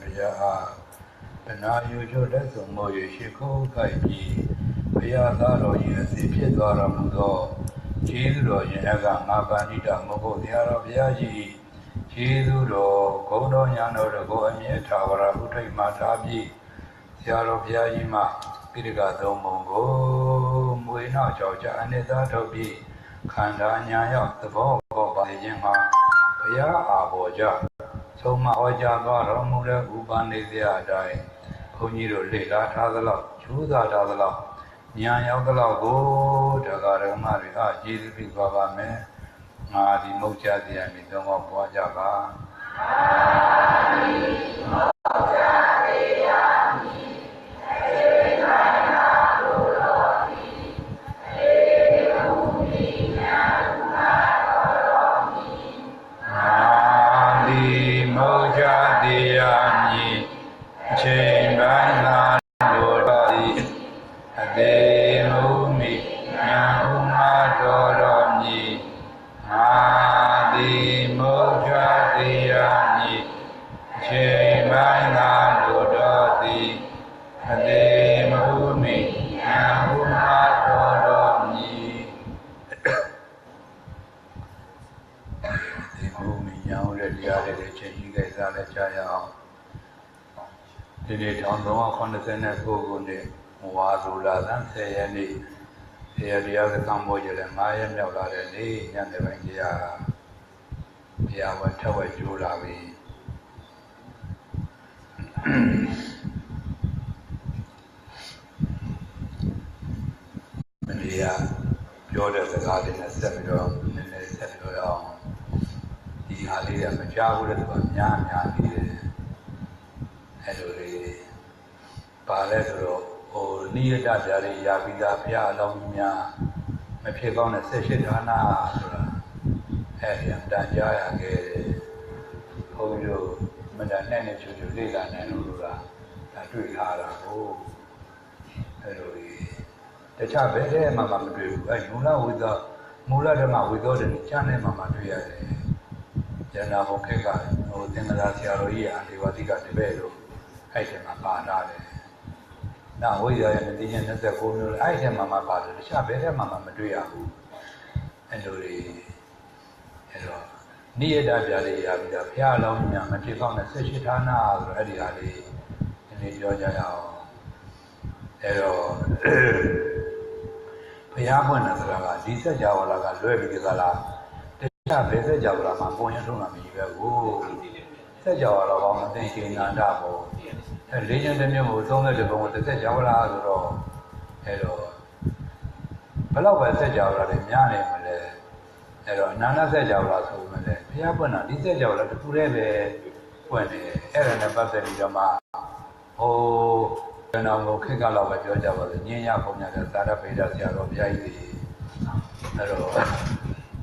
Raja Benayu that's a Moyashiko Kaiji Payata Yasi Piedara Mudo Chido Yaga Mabanita Moko Diara Viaji Chido Kodo Yano the Goemia Tawara Utai Matabi Siaro Viajima Pirigato Mongo Muina Georgia Aneta Tobi Kanda Nyaya the Bogo by Jima Paya Aboja Soma Oja Baramura Ubanizia Dai Puniro Lila Tadala Chuda Tadala Nyaya Go Tagara Maria Jesus Baba Me Madi Mocha Diami Doma Wajaba Did on the one content as Gogunde, Wazula, and say any the other Cambodia and Maya Nella and the Vangia Yawa Tawa Julavi. Media, Jordan the garden as Samuel, and they settled down. The Halia Majawu was Yan. Paletro or near that Yabida Pia Lomia, Mepicon Seshana, Helium Danjaya, Hoyo, Medanene to Lila and Ura, Tatuhara, oh, the Chabede, Mamma do, and Mula with the Mula Dama without any channel, Mamma do. Jana Hokeka, or Tengarasia, and the Vatican de Vero. Item about now we are in the end the formula item Mamma Bada, the Shabbat Mamma Madria, and near that Yabida Pialo, Maticon, and Seshitana, already in the Georgia. Payamon as Raga, Disa Jawala, Luebigala, the Shabbat Javla, Poyantuna, Sajawala on the thinking and double. A legend and you was only the one that said Javla or hello. Below said Javla, the Yanni, hello, Nana said Javla, so many. Piabona, this said Javla to Pureve when Aaron about the Jama. Oh, when I'm looking at our Georgia was the Nia Pona, the Sara Peda, Yaro, Yai. Hello.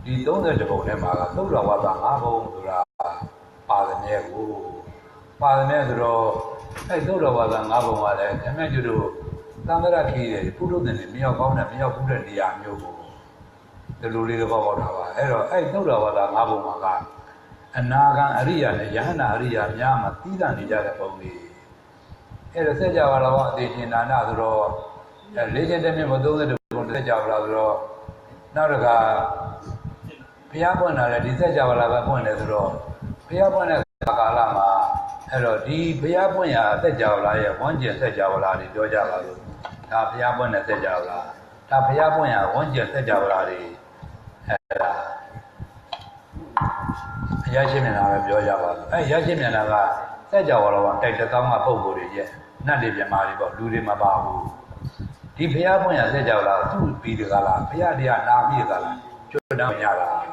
The donor the Bonema, no Lavaba, Father Negro, I told her was an Abomale, and made you do Tangaraki, Puru than the Miakona, Miakuda, the Yamu, the Luli of our hero. I told her was an Abomaka, and Nagan Aria, the Yana Aria, Yama, Tida, the Jarapogi. Here said Javara, the Tinanadro, a legend and never do the Javra, Naraga, Piabona, the Javara point as road. Piabona Kalama, hello, the Piabonia, the Javla, one just said Javla, the Dojala, Tapiabona said Javla, Tapiabonia, one just said Javla, Yashimina, Jojava, Yashimina, said Javla, take the Kama Pogo, not the Jamari, Ludima Babu. The Piabonia said Javla, two Pidala, Piadia, Nabigala, Jodamara.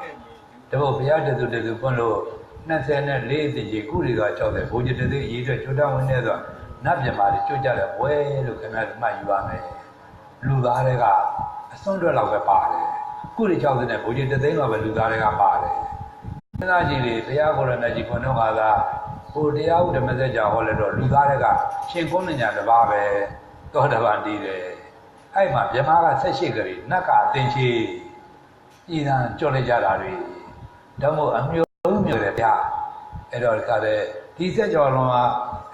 The Piata to the Pono. Nasan lazy Kuriga Choke, who did the eater to down neither. Nabjamari, Chujala, way look at my Yame. Lugarega, a sondra of a party. Kuri Choke, who did the thing of a Lugarega party. Najili, Piago and Najiponoga, who the out the message of Holiday, Lugarega, Shinkonia the Babe, Godavandi. I must Yamaga Seshigari, Naka, Tinchi, Inan Jolly Jalari. Damo, အဲ့တော့ဒီစက်ကြောလုံးက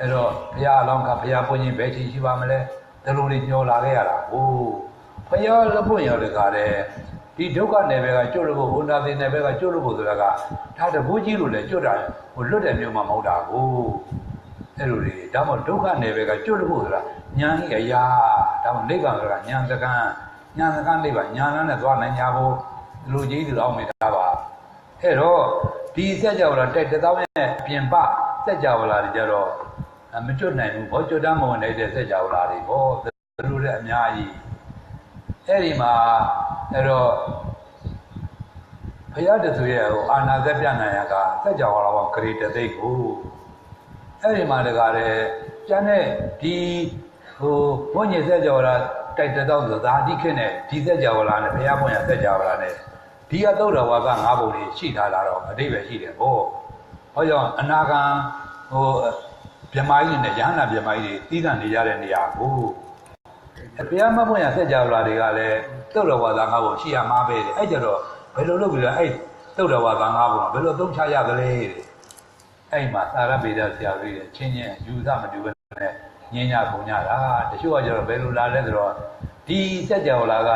အဲ့တော့ဘုရားအလောင်းကဘုရားပွင့်ခြင်းပဲချင်းရှိပါမလဲဒီလိုလေးညှော်လာခဲ့ရတာဟိုဘုရားလက်ပွင့်ရောဒီဒီဒုက္ခနယ်ဘက်ကကျွတ်လို့ဘုရားသိနယ်ဘက်ကကျွတ်လို့ဆိုတာကဒါတကူကြီးလို့လေကျွတ်တာဟိုလွတ်တယ်မျိုးမှမဟုတ်တာကိုအဲ့လိုလေဒါမှဒုက္ခနယ်ဘက်ကကျွတ်လို့ဆိုတာညာဟိအရာဒါမှနိဗ္ဗာန်ဆိုတာညာစကံနိဗ္ဗာန်ညာနဲ့သွားနိုင်ကြဖို့လူကြီးလူအောင်နေတာပါအဲ့တော့ဒီစက်ကြောလာတက်တောင်းရဲ့ပြင်ပစက်ကြောလာတွေကြတော့မကျွတ်နိုင်ဘူးဘောကျွတ်တမ်းမဝင်တဲ့စက်ကြောလာတွေဘောသူတို့လည်းအများကြီးအဲ့ဒီမှာအဲ့တော့ဘုရားတဆူရဲ့ဟိုအာနာဇက်ပြနိုင်ရကစက်ကြောလာဘောဂရေတသိက်ကိုအဲ့ဒီမှာတကားတယ်ကျန်တဲ့ဒီဟိုဘုန်းကြီးစက်ကြောလာတိုက်တောင်းဆိုသာတိခေနဲ့ဒီစက်ကြောလာနဲ့ဘုရားဘုန်းရစက်ကြောလာနဲ့ဒီကသုတ်တော်ဝါက၅ပုံလေးရှိထားတာတော့အတိတ်ပဲရှိတယ်ဘောဟောကြောင့်အနာဂံဟိုမြမကြီးနဲ့ရဟန္တာမြမကြီးတွေတီးခံနေကြတဲ့နေရာကိုဘုရားမဘုန်းရဆက်ကြလာတွေကလည်းသုတ်တော်ဝါက၅ပုံရှိရမှာပဲတဲ့အဲ့ကြတော့ဘယ်လိုလုပ်ပြီးတော့အဲ့သုတ်တော်ဝါက၅ပုံဘယ်လိုသုံးချရကလေးတဲ့အဲ့မှာသာရပေဒဆရာကြီးတဲ့ချင်းချင်းယူသမတူပဲနဲ့ညင်ညာပုံညတာတချို့ကကျတော့ဘယ်လိုလာလဲဆိုတော့ဒီဆက်ကြလာက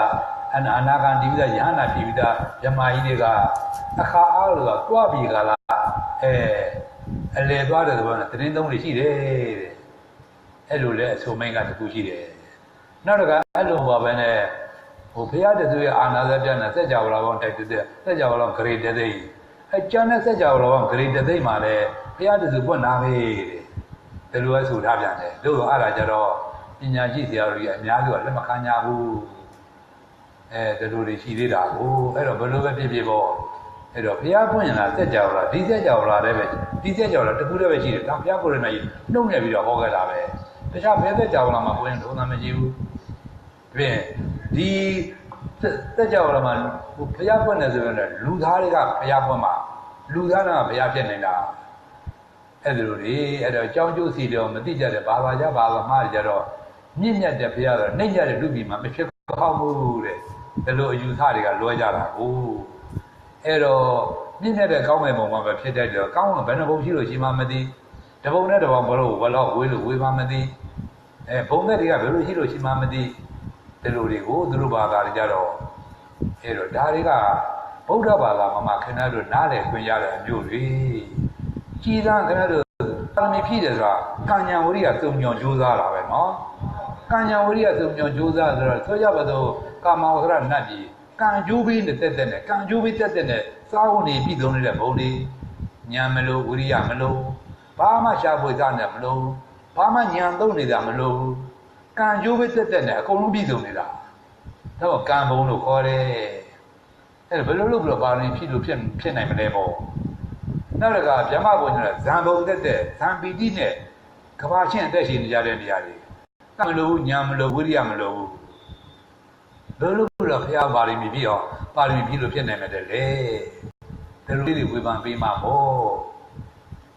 အနာဂံဒီဝိဒရဟန္တာဒီဝိဒမြမကြီးတွေကအခါအားလို့တွားပြီးကလာအလေသွားတဲ့သဘောနဲ့တင်းသုံးလေးရှိတယ်တဲ့အဲ့လိုလဲအဆိုမိန်ကတခုရှိတယ်နောက်တကအဲ့လိုပါပဲနဲ့ဟိုဘုရားတဆူရဲ့အာနာဇပြနဲ့စက်ကြဝဠာပေါင်းတိုက်တဲ့စက်ကြဝဠာဂရေတသိက်အဲ့ကျန်တဲ့စက်ကြဝဠာပေါင်းဂရေတသိက်မှာလဲဘုရားတဆူပွင့်လာပြီတဲ့ဒီလိုလဲဆိုထားပြန်တယ်လို့တော့အဲ့ဒါကြတော့ပညာရှိဆရာတို့ကြီးအများကြီးကလက်မခံကြဘူးဒီလိုတွေရှိသေးတာကိုအဲ့တော့ဘယ်လိုပဲဖြစ်ဖြစ်ပေါ့အဲ့တော့ဘုရားပွင့်ရင်လားစက်ကြောလာဒီစက်ကြောလာတဲ့ပဲဒီစက်ကြောလာတခုတည်းပဲရှိတယ်ဒါဘုရားကိုယ်ရနေနှုတ်နေပြီးတော့ဟောခဲ့တာပဲတခြားဘယ်စက်ကြောလာမှပွင့်လို့သာမရှိဘူးပြင်ဒီစက်ကြောလာမှဘုရားပွင့်တယ်ဆိုရင်လူသားတွေကဘုရားပွင့်မှာလူသားတွေကဘုရားဖြစ်နေတာအဲ့ဒီလိုတွေအဲ့တော့ကြောင်းကျိုးစီတော့မသိကြတဲ့ဘာသာကြဘာသာမှားကြတော့မြင့်မြတ်တဲ့ဘုရားဆိုနှိမ့်ကြတဲ့လူပြည်မှာမဖြစ်ကောင်းဘူးတဲ့ဒီလိုအယူဆတွေကလွဲကြတာကိုအဲ့တော့မြင့်တဲ့ကောင်းတဲ့ပုံမှာပဲဖြစ်တတ်တယ်ကောင်းကဘယ်နှဘုံရှိလို့ရှိမှမသိတဘုံနဲ့တဘုံဘလို့ဘလောက်ဝေးလို့ဝေးမှမသိဘုံတဲ့တွေကဘယ်လိုရှိလို့ရှိမှမသိဒီလိုတွေကိုသူတို့ဘာသာတွေကြတော့အဲ့တော့ဒါတွေကဗုဒ္ဓဘာသာမှာခင်ဗျားတို့နားလည်ခွင့်ရတဲ့အမျိုးတွေကြည်သာခင်ဗျားတို့ပါရမီဖြည့်တယ်ဆိုတာကံညာဝရိယသုံးညွန်ကြိုးစားတာပဲနော်ကံညာဝရိယသုံးညွန်ကြိုးစားဆိုတော့ဆိုကြပါတော့ကာမဝရဏတ်ကြီးကံကြိုးပြီးတက်တဲ့နဲ့ကံကြိုးပြီးတက်တဲ့နဲ့စားဝင်နေပြည်သုံးနေတဲ့ဘုံတွေညာမလို့ဝိရိယမလို့ဘာမှရှားဖွေစားနေမလို့ဘာမှညာသုံးနေတာမလို့ကံကြိုးပြီးတက်တဲ့နဲ့အကုန်လုံးပြည်သုံးနေတာတော့ကံဘုံလို့ခေါ်တယ်အဲ့ဒါဘယ်လိုလုပ်ပြီးတော့ပါရင်ဖြစ်လို့ဖြစ်နိုင်မလဲပေါ့နောက်တစ်ခါဗျမဘုံကဇံဘုံတက်တဲ့ဇံပီတိနဲ့ကဘာချင်းအသက်ရှင်နေကြတဲ့နေရာတွေကံမလို့ညာမလို့ဝိရိယမလို့ဘယ်လိုလုပ်ဘုရားပါရမီပြည့်အောင်ပါရမီပြည့်လို့ဖြစ်နိုင်မှာတဲ့လေဒီလိုလေးတွေဝေဖန်ပေးမှာပေါ့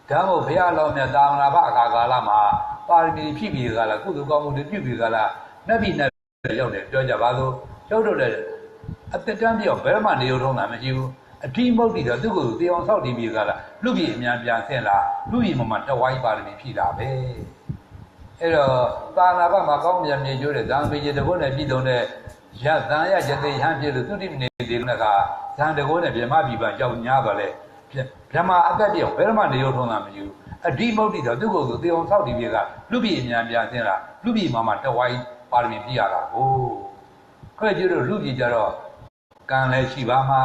ဒါမို့ဘုရားတော်မြတ်သာမဏေဘအခါကာလမှာပါရမီဖြည့်ပြီးကြလားကုသိုလ်ကောင်းမှုတွေပြုပြီးကြလားနတ်ပြည်နဲ့ရောက်တယ်ပြောကြပါစို့ရောက်တော့တယ်အတ္တတမ်းပြောဘယ်မှနေရုံထုံးတာမရှိဘူးအတိမုတ်တိတော့သူ့ကိုတေအောင်ဆောက်တည်ပြီးကြလားလူပြည်အများပြန်ဆင်းလာလူပြည်မှာတဝိုင်းပါရမီဖြည့်တာပဲအဲ့တော့သာနာဘမှာကောင်းမြတ်မြေကျိုးတဲ့ဇံပေကျတကုန်းနဲ့ပြည်သုံးတဲ့ရသံရယသိဟန်ဖြစ်လို့သုတိမနေသေးလို့ကဇံတကုန်းနဲ့ဗြဟ္မပြည်ပကြောက်ညားသွားလဲဗြဟ္မာအသက်ပြောဘယ်မှနေရုံထုံးတာမရှိဘူးအတိမုတ်တိတော့သူ့ကိုယ်ဆိုတေအောင်ဆောက်တည်ပြီးကလူပြည်အများပြန်ဆင်းလာလူပြည်မှာတဝိုင်းပါရမီပြည့်ရတာကိုခွဲ့ကျတော့လူပြည်ကြတော့ကံလည်းရှိပါမှာ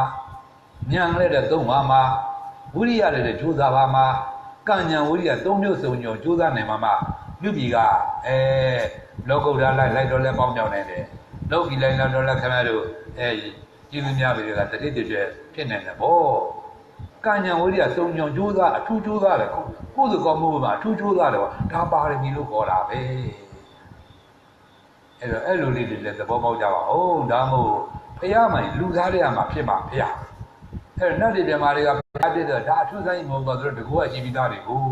ဉာဏ်လည်းတဲ့သုံးပါမှာဝိရိယလည်းတဲ့ကြိုးစားပါမှာကံဉာဏ်ဝိရိယသုံးမျိုးစုံညောကြိုးစားနိုင်မှာမှလူပြည်ကလောကုတ္တရာလိုက်တော့လည်းပေါင်းကြောင်းနေတယ်လောကီလိုက်တော့လည်းခင်ဗျားတို့ကျေးဇူးများပြီကတတိတည်းဖြစ်နေတယ်ဗောကံဉာဏ်ဝိရိယသုံးညောကြိုးစားအထူးကြိုးစားတယ်ကိုယ်စကောင်းမှုမှာအထူးကြိုးစားတယ်ဗောဒါပါရမီလို့ခေါ်တာပဲအဲ့လိုလေးတွေလည်းသဘောပေါက်ကြပါဦးဒါမို့ဖះမိုင်လူသားတွေကမှဖြစ်မှာဖះအဲ့နတ်တွေပြမာတွေကဖះဖြစ်တော့ဒါအထူးဆိုင်မဟုတ်တော့သူတို့တကူကရှိပြီးသားတွေကို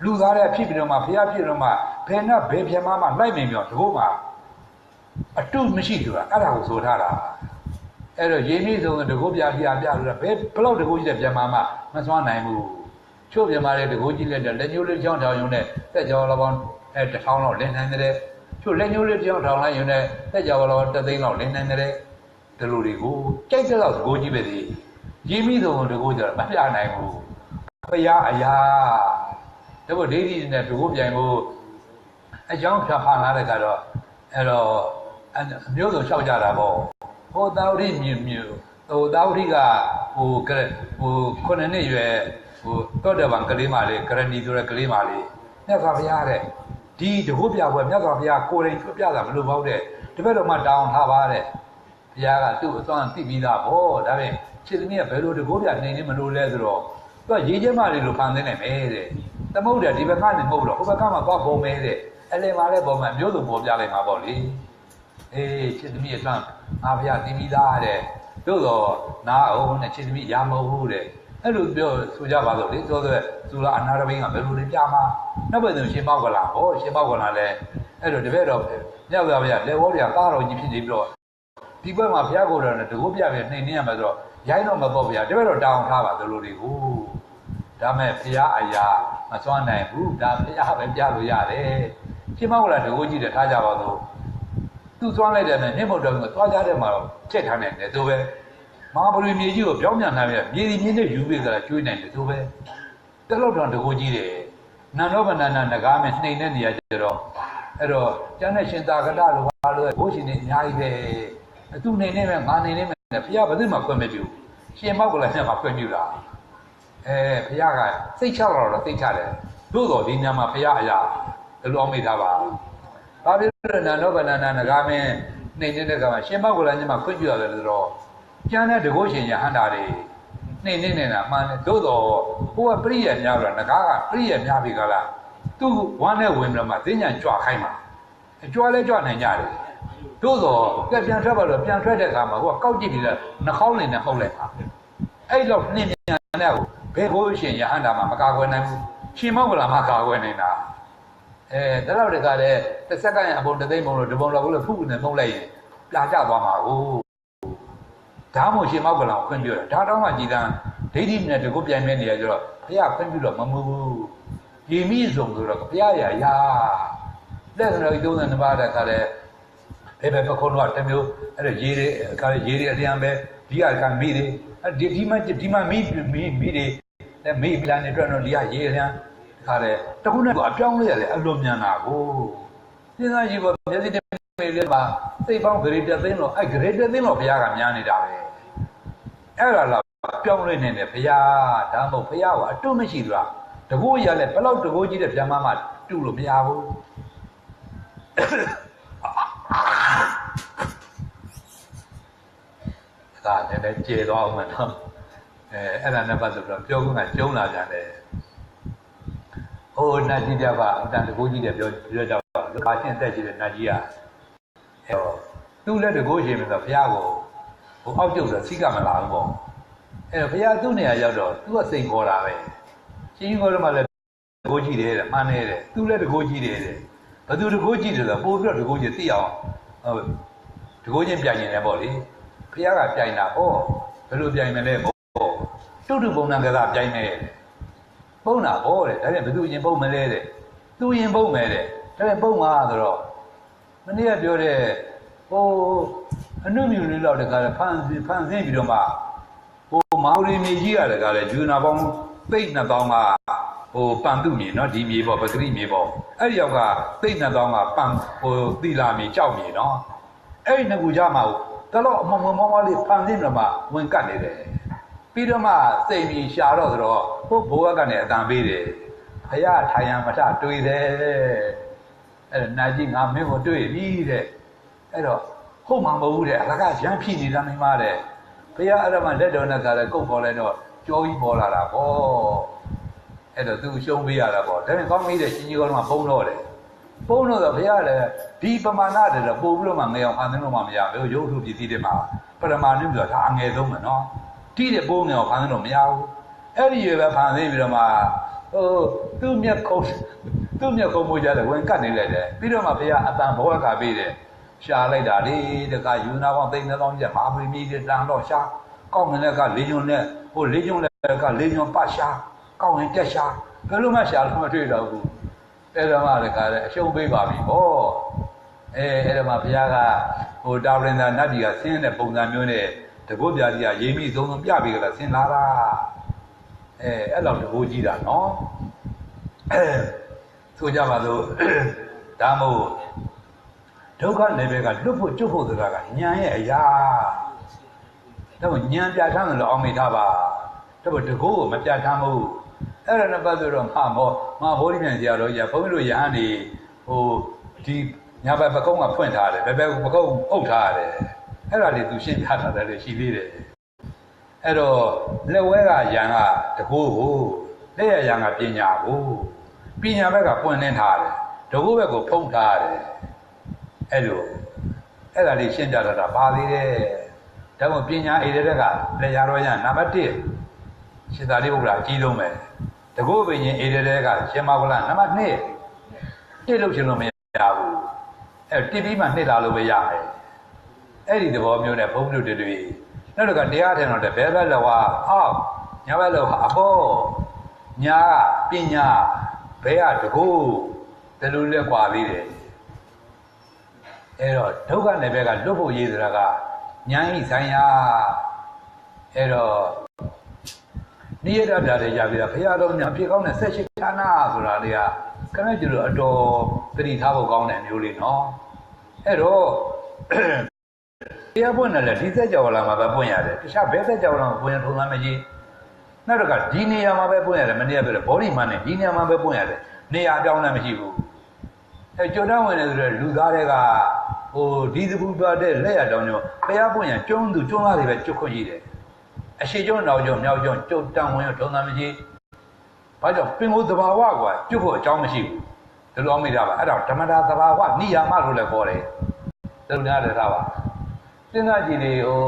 လူသားတွေဖြစ်ပြီးတော့မှဖះဖြစ်တော့မှဘယ်နဲ့ဘယ်ပြမာမှလိုက်နေပြောတကူမှအတုမရှိသူကအဲ့ဒါကိုဆိုထားတာအဲ့တော့ရေမိဆုံးတကူပြလို့ဘယ်ဘလောက်တကူရှိတဲ့ပြမာမှမစွမ်းနိုင်ဘူး ချို့မြန်မာတွေတကူကြီးလက်ညှိုးလေးကြောင်းထောင်ရုံနဲ့တက်ကြောလောပေါင်းတထောင်လောက်လင်းနိုင်တဲ့ချို့လက်ညှိုးလေးကြောင်းထောင်လိုက်ရုံနဲ့တက်ကြောလောပေါင်းတသိန်းလောက်လင်းနိုင်တဲ့ဒီလိုတွေကိုကြိုက်တဲ့လောက်တကူကြီးပဲစီရင်းမိဆုံးတကူကြတော့မပြနိုင်ဘူးဖရာအရာဒါပေမဲ့ဒိဋ္ဌိနဲ့တကူပြိုင်ဖို့အကြောင်းဖြာဖန်လာတဲ့ကတော့အဲ့တော့မျိုးစုံလျှောက်ကြတာပေါ့ဟိုသာဝတိမြို့ဟိုသာဝတိကဟိုခုနှစ်နှစ်ရွယ်ဟိုတောတပံကလေးမလေးကရဏီဆိုတဲ့ကလေးမလေးမြတ်စွာဘုရားတဲ့ဒီတကုတ်ပြပွဲမြတ်စွာဘုရားကိုယ်တိုင်ထွက်ပြတာမလို့ပေါ့တဲ့တပည့်တော်မှတောင်းထားပါတဲ့ဘုရားကသူ့အစွမ်းသိပြီးသားပေါ့ဒါပေမဲ့ခြေသမီးကဘယ်လိုတကုတ်ပြနေနေမလို့လဲဆိုတော့သူကရေးချဲမလေးလိုဖန်သင်းနေမယ်တဲ့သမုဒ္ဒရာဒီဘက်ကနေမဟုတ်တော့ဟိုဘက်ကမှသွားပုံမဲတဲ့အလဲပါလဲပုံမှန်မျိုးစုံပေါ်ပြလိုက်မှာပေါ့လေအေးခြေသမီးအစွမ်းဘုရားသိပြီးသားတဲ့တို့တော့နားအောင်နဲ့ခြေသမီးရမဟုတ်တဲ့အဲ့လိုပြောဆိုကြပါစို့လေဆိုတော့သူကအနာရဘိန်းကဘယ်လိုလဲပြမှာနောက်ပဲသူရှင်မောက်ကလာဟောရှင်မောက်ကလာလဲအဲ့လိုတပည့်တော်မြောက်သားဗျာလက်ဝေါ်တွေကကားတော်ကြီးဖြစ်နေပြီးတော့ဒီဘက်မှာဘုရားကိုယ်တော်နဲ့တကုတ်ပြပြနှိမ့်နေရမှာဆိုတော့ရိုင်းတော့မပေါ့ဗျာတပည့်တော်တောင်းထားပါသူတို့တွေကိုဒါမဲ့ဘုရားအရာမစွမ်းနိုင်ဘူးဒါဘုရားပဲပြလို့ရတယ်ရှင်မောက်ကလာတကုတ်ကြီးတယ်ထားကြပါစို့သူစွမ်းလိုက်တယ်နဲ့မြင့်မုတ်တော်ကသွားကြတဲ့မှာတော့ချက်ထားနိုင်တယ်သူပဲမဟာပရိမြေကြီးကိုပြောင်းပြန်နိုင်ပြီမြေဒီမြင့်နဲ့ယူပြီးကြတာကျွေးနိုင်တယ်သူပဲတက်လောက်တော့တကူကြီးတယ်နန္ဒောဗနန္ဒနဂါမဲ့နှိမ်တဲ့နေရာကျတော့အဲ့တော့ကျန်တဲ့ရှင်သာကတလိုပါလို့ဘိုးရှင်တွေအများကြီးပဲသူနေနေမဲ့ငါနေနေမဲ့ဘုရားဘယ်သူမှခွင့်မပြုရှင်မောက်ကလည်းနဲ့မှခွင့်ပြုတာဘုရားကစိတ်ချတော့စိတ်ချတယ်သို့တော်ဒီညမှာဘုရားအရာဘယ်လိုအောင်မိထားပါဘာဖြစ်လို့နန္ဒောဗနန္ဒနဂါမဲ့နှိမ်နေတဲ့ကမှာရှင်မောက်ကလည်းညမှာခွင့်ပြုရတယ်ဆိုတော့ကျန်တဲ့တကုတ်ရှင်ရဟန္တာတွေနှိမ့်နေတာမှန်တယ်သို့တော့ဟိုကပြိယများတော့ငကားကပြိယများပြီကလားသူ့ဝမ်းနဲ့ဝင်ပြီးတော့မှသိညာကြွခိုင်းမှာကြွလဲကြွနိုင်ကြတယ်သို့တော့ပြန်ထွက်ပါတော့ပြန်ထွက်တဲ့အခါမှာဟိုကကောက်ကြည့်ပြီးတော့နှာခေါင်းလေးနဲ့ဟုတ်လိုက်တာအဲ့တော့နှင်းမြန်တဲ့ကိုဘယ်ကိုရှင်ရဟန္တာမှာမကာကွယ်နိုင်ဘူးရှင်မောက်ကလာမှကာကွယ်နေတာဒါတော့တကလည်းတစ်စက္ကန့်အပုံတစ်သိန်းပုံလို့ဒီပုံလောက်လို့ဖုနဲ့မှုတ်လိုက်ရင်ပြာကျသွားမှာကိုဒါမှရှင်မောက်ကလောင်ခွင့်ပြုတာဒါတော့မှကြည်တန်းဒိဋ္ဌိနဲ့တကုတ်ပြိုင်မဲ့နေရကြတော့ဘုရားခွင့်ပြုတော့မမှုဘူးရေမိစုံဆိုတော့ဘုရားရာလက်တော်ကြီး32ပါးတဲ့ခါလဲဘယ်ပခုံးတော့တမျိုးအဲ့ဒါရေတွေခါလဲရေတွေအပြန်ပဲဒီကမိတွေဒီမှာမိတွေလက်မိပလာနေတော့ဒီကရေအပြန်ခါလဲတခုနဲ့အပြောင်းလဲရတယ်အလွန်မြန်တာကိုစဉ်းစားကြည့်ပါမျက်စိနဲ့မေးလဲပါစိတ်ပေါင်းဂရေတသိန်းတော့အဲ့ဂရေတသိန်းတော့ဘုရားကများနေတာပဲအဲ့ဒါလားပြောင်းလဲနေတယ်ဘုရားဒါမှမဟုတ်ဘုရားကအတုမရှိသလားတကူရလဲဘယ်လောက်တကူကြီးတဲ့ဗျာမမတူလို့မရဘူးဒါနဲ့ကျေသွားအောင်မနော်အဲ့ဒါနဲ့ပတ်သက်တော့ပြောခွင့်ကကျုံးလာကြတယ်ဟိုနတ်ကြီးတပါအတန်တကူကြီးတဲ့ပြောကြတော့လူပါချင်းတက်ကြီးတဲ့နတ်ကြီးကအဲ့တော့သူ့လက်တကူရှင်ဆိုတော့ဘုရားကိုဟိုအောက်ကျုပ်ဆိုစိတ်ကမလာဘူးပေါ့အဲ့တော့ဘုရားသူ့နေရာရောက်တော့သူကစိန်ခေါ်တာပဲရှင်ကြီးခေါ်တော့မှလည်းတကူကြီးတယ်မှန်းနေတယ်သူ့လက်တကူကြီးတယ်ဘယ်သူတကူကြီးတယ်ဆိုတော့ပို့ပြီးတော့တကူကြီးသိအောင်ဟုတ်တကူချင်းပြိုင်နေတယ်ပေါ့လေဘုရားကပြိုင်တာဟောဘယ်လိုပြိုင်မလဲပေါ့တုတ်ပုံနာကကပြိုင်နေတယ်ပုံနာဟောတယ်ဒါပြန်ဘယ်သူရင်ပုံမလဲတဲ့သူရင်ပုံမဲတဲ့ဒါပြန်ပုံမှာဆိုတော့မနေ့ကပြောတဲ့ဟိုအနုမြူလေးလောက်တကားဖန်ဆင်းပြီးတော့မှဟိုမာဝရီမြေကြီးရတယ်ကလည်းဂျူနာပေါင်းသိမ့်2000ကဟိုပန်တုမြေနော်ဒီမြေပေါ့ပဂရိမြေပေါ့အဲ့ဒီရောက်ကသိမ့်2000ကပန်ဟိုသီလာမြေကြောက်မြေနော်အဲ့ဒီငကူကြမှာတော့အမောလေးဖန်ဆင်းပြီးတော့မှဝင်ကတ်နေတယ်ပြီးတော့မှစိတ်ပြီးရှာတော့ဆိုတော့ဟိုဘိုးကကနေအတန်ပေးတယ်ဘုရားထိုင်ရမထတွေ့တယ်အဲ့ဒါနာကြီးငါမင်းကိုတွေ့ပြီတဲ့အဲ့တော့ဟုတ်မှာမဟုတ်ဘူးတဲ့အလကရမ်းဖြစ်နေတာမိမတဲ့ဘုရားအဲ့ဒါမှလက်တော်နဲ့ကလည်းကုတ်ပေါ်လိုက်တော့ကြောကြီးပေါ်လာတာပေါ့အဲ့တော့သူရှုံးပေးရတာပေါ့ဒါပေမဲ့ကောင်းကြီးတဲ့ရှင်ကြီးကောင်းကဖုံးတော့တယ်ဖုံးတော့ဘုရားလည်းဒီပမာဏတွေတော့ပို့ပြီးတော့မှငယ်အောင်ဖန်သင်းလို့မှမရဘူးရုပ်ထုပစ္စည်းတွေမှာပရမာဏဆိုတာဒါအငယ်ဆုံးပဲနော်တိတဲ့ပိုးငယ်အောင်ဖန်သင်းလို့မရဘူးအဲ့ဒီရွယ်ပဲဖန်သင်းပြီးတော့မှဟိုသူ့မျက်ခုံးမိုးကြတယ်ဝင်ကတ်နေလိုက်တယ်ပြီးတော့မှဘုရားအတန်ဘောကပေးတယ်ရှာလိုက်တာလေတကယူနာပေါင်း3000ကျပ်မာပရီမီတန်တော့ရှာကောင်းငလည်းကလေးညွန်နဲ့ဟိုလေးညွန်လည်းကလေးညွန်ပတ်ရှာ ကောင်းရင်တက်ရှာဘယ်လိုမှရှာလို့မတွေ့တော့ဘူးအဲ့ဒါမှလည်းကားတယ်အရှုံးပေးပါပြီဟောအဲ့ဒါမှဘုရားကဟိုတာဝရင်သာနတ်ပြည်ကဆင်းတဲ့ပုံစံမျိုးနဲ့တကုတ်ပြားကြီးကရိပ်မိသုံးပြပြီးကြလားဆင်းလာတာအဲ့လောက်တကူကြီးတာနော်ဆိုကြပါစို့ဒါမို့ဒုက္ခနယ်ဘက်ကလွတ်ဖို့ကျွတ်ဖို့ဆိုတာကဉာဏ်ရဲ့အရာဒါမို့ဉာဏ်ပြဋ္ဌာန်းလို့အောင်မိထားပါဒါမို့တကူကိုမပြဋ္ဌာန်းဘူးအဲ့ဒါနဲ့ပတ်သက်တော့မှာဘောဓိမြန်ဆရာတော်ကြီးကဘုန်းကြီးတို့ယဟန်နေဟိုဒီညာဘက်ပကုံးကဖွင့်ထားတယ်ဘယ်ပကုံးအုပ်ထားရတယ်အဲ့ဒါလေးသူရှင်းပြထားတယ်ရှိသေးတယ်အဲ့တော့လက်ဝဲကယံကတကူကိုလက်ရယံကပညာကိုပညာဘက်ကပွင့်လင်းထားတယ်တကူဘက်ကိုဖုံးထားတယ်အဲ့လိုအဲ့ဒါလေးရှင်းပြတာပါသေးတယ်ဒါမှပညာဣရတဲ့ကလက်ရတော်ယံနံပါတ်1ရှင်သာရိပုတ္တရာအကြီးဆုံးပဲတကူပင်ရင်ဣရတဲ့ကရှင်မောဂလနံပါတ်2တစ်လို့ရှင်လို့မရဘူးအဲ့တစ်ပြီးမှနှစ်လာလို့ပဲရမယ်အဲ့ဒီသဘောမျိုးနဲ့ဘုန်းကြီးတို့တွေနောက်တော့တရားထင်တော့ဘဲဘက်လောကအောက်ညာဘက်လောကအပေါ်ညာပညာဘဲကတကူတလူလက်กว่าသေးတယ်အဲ့တော့ဒုက္ခနယ်ဘက်ကလွတ်ဖို့ရေးဆိုတာကဉာဏ်ဤဆိုင်ရာအဲ့တော့နိယတပြတဲ့ရပြီလားဘုရားတော်များဖြစ်ကောင်းတဲ့ဆက်ရှိဌာနဆိုတာတွေကခဏကျလို့အတော်သတိထားဖို့ကောင်းတဲ့မျိုးလေးနော်အဲ့တော့တရားပွင့်တယ်လေဒီသက်ကြော်လာမှာပဲပွင့်ရတယ်တခြားဘယ်သက်ကြော်လာမှာပွင့်ထုံသားမရှိနောက်တော့ကဒီနေရာမှာပဲပွင့်ရတယ်မနေ့ကပြောတယ်ဘောဓိမန်နဲ့ဒီနေရာမှာပဲပွင့်ရတယ်နေရာအပြောင်းလည်းမရှိဘူးအဲကြွတန်းဝင်နေဆိုတော့လူသားတွေကဟိုဒီသဘူသွားတဲ့လက်ရတောင်ကျော်ဘုရားပွင့်ရကျွန်းသူကျွန်းသားတွေပဲကျွတ်ခွင့်ရှိတယ်အရှိကျွန်းတော်ကျော်မြောက်ကျွန်းကြုတ်တန်းဝင်ရထုံသားမရှိဘာကြောင့်ပင်ကိုသဘာဝကွာကျွတ်ဖို့အကြောင်းမရှိဘူးဒီလိုမိတာပါအဲ့တော့ဓမ္မတာသဘာဝနိယာမလို့လည်းခေါ်တယ်သူများလည်းထားပါစဉ်းစားကြည့်လေဟို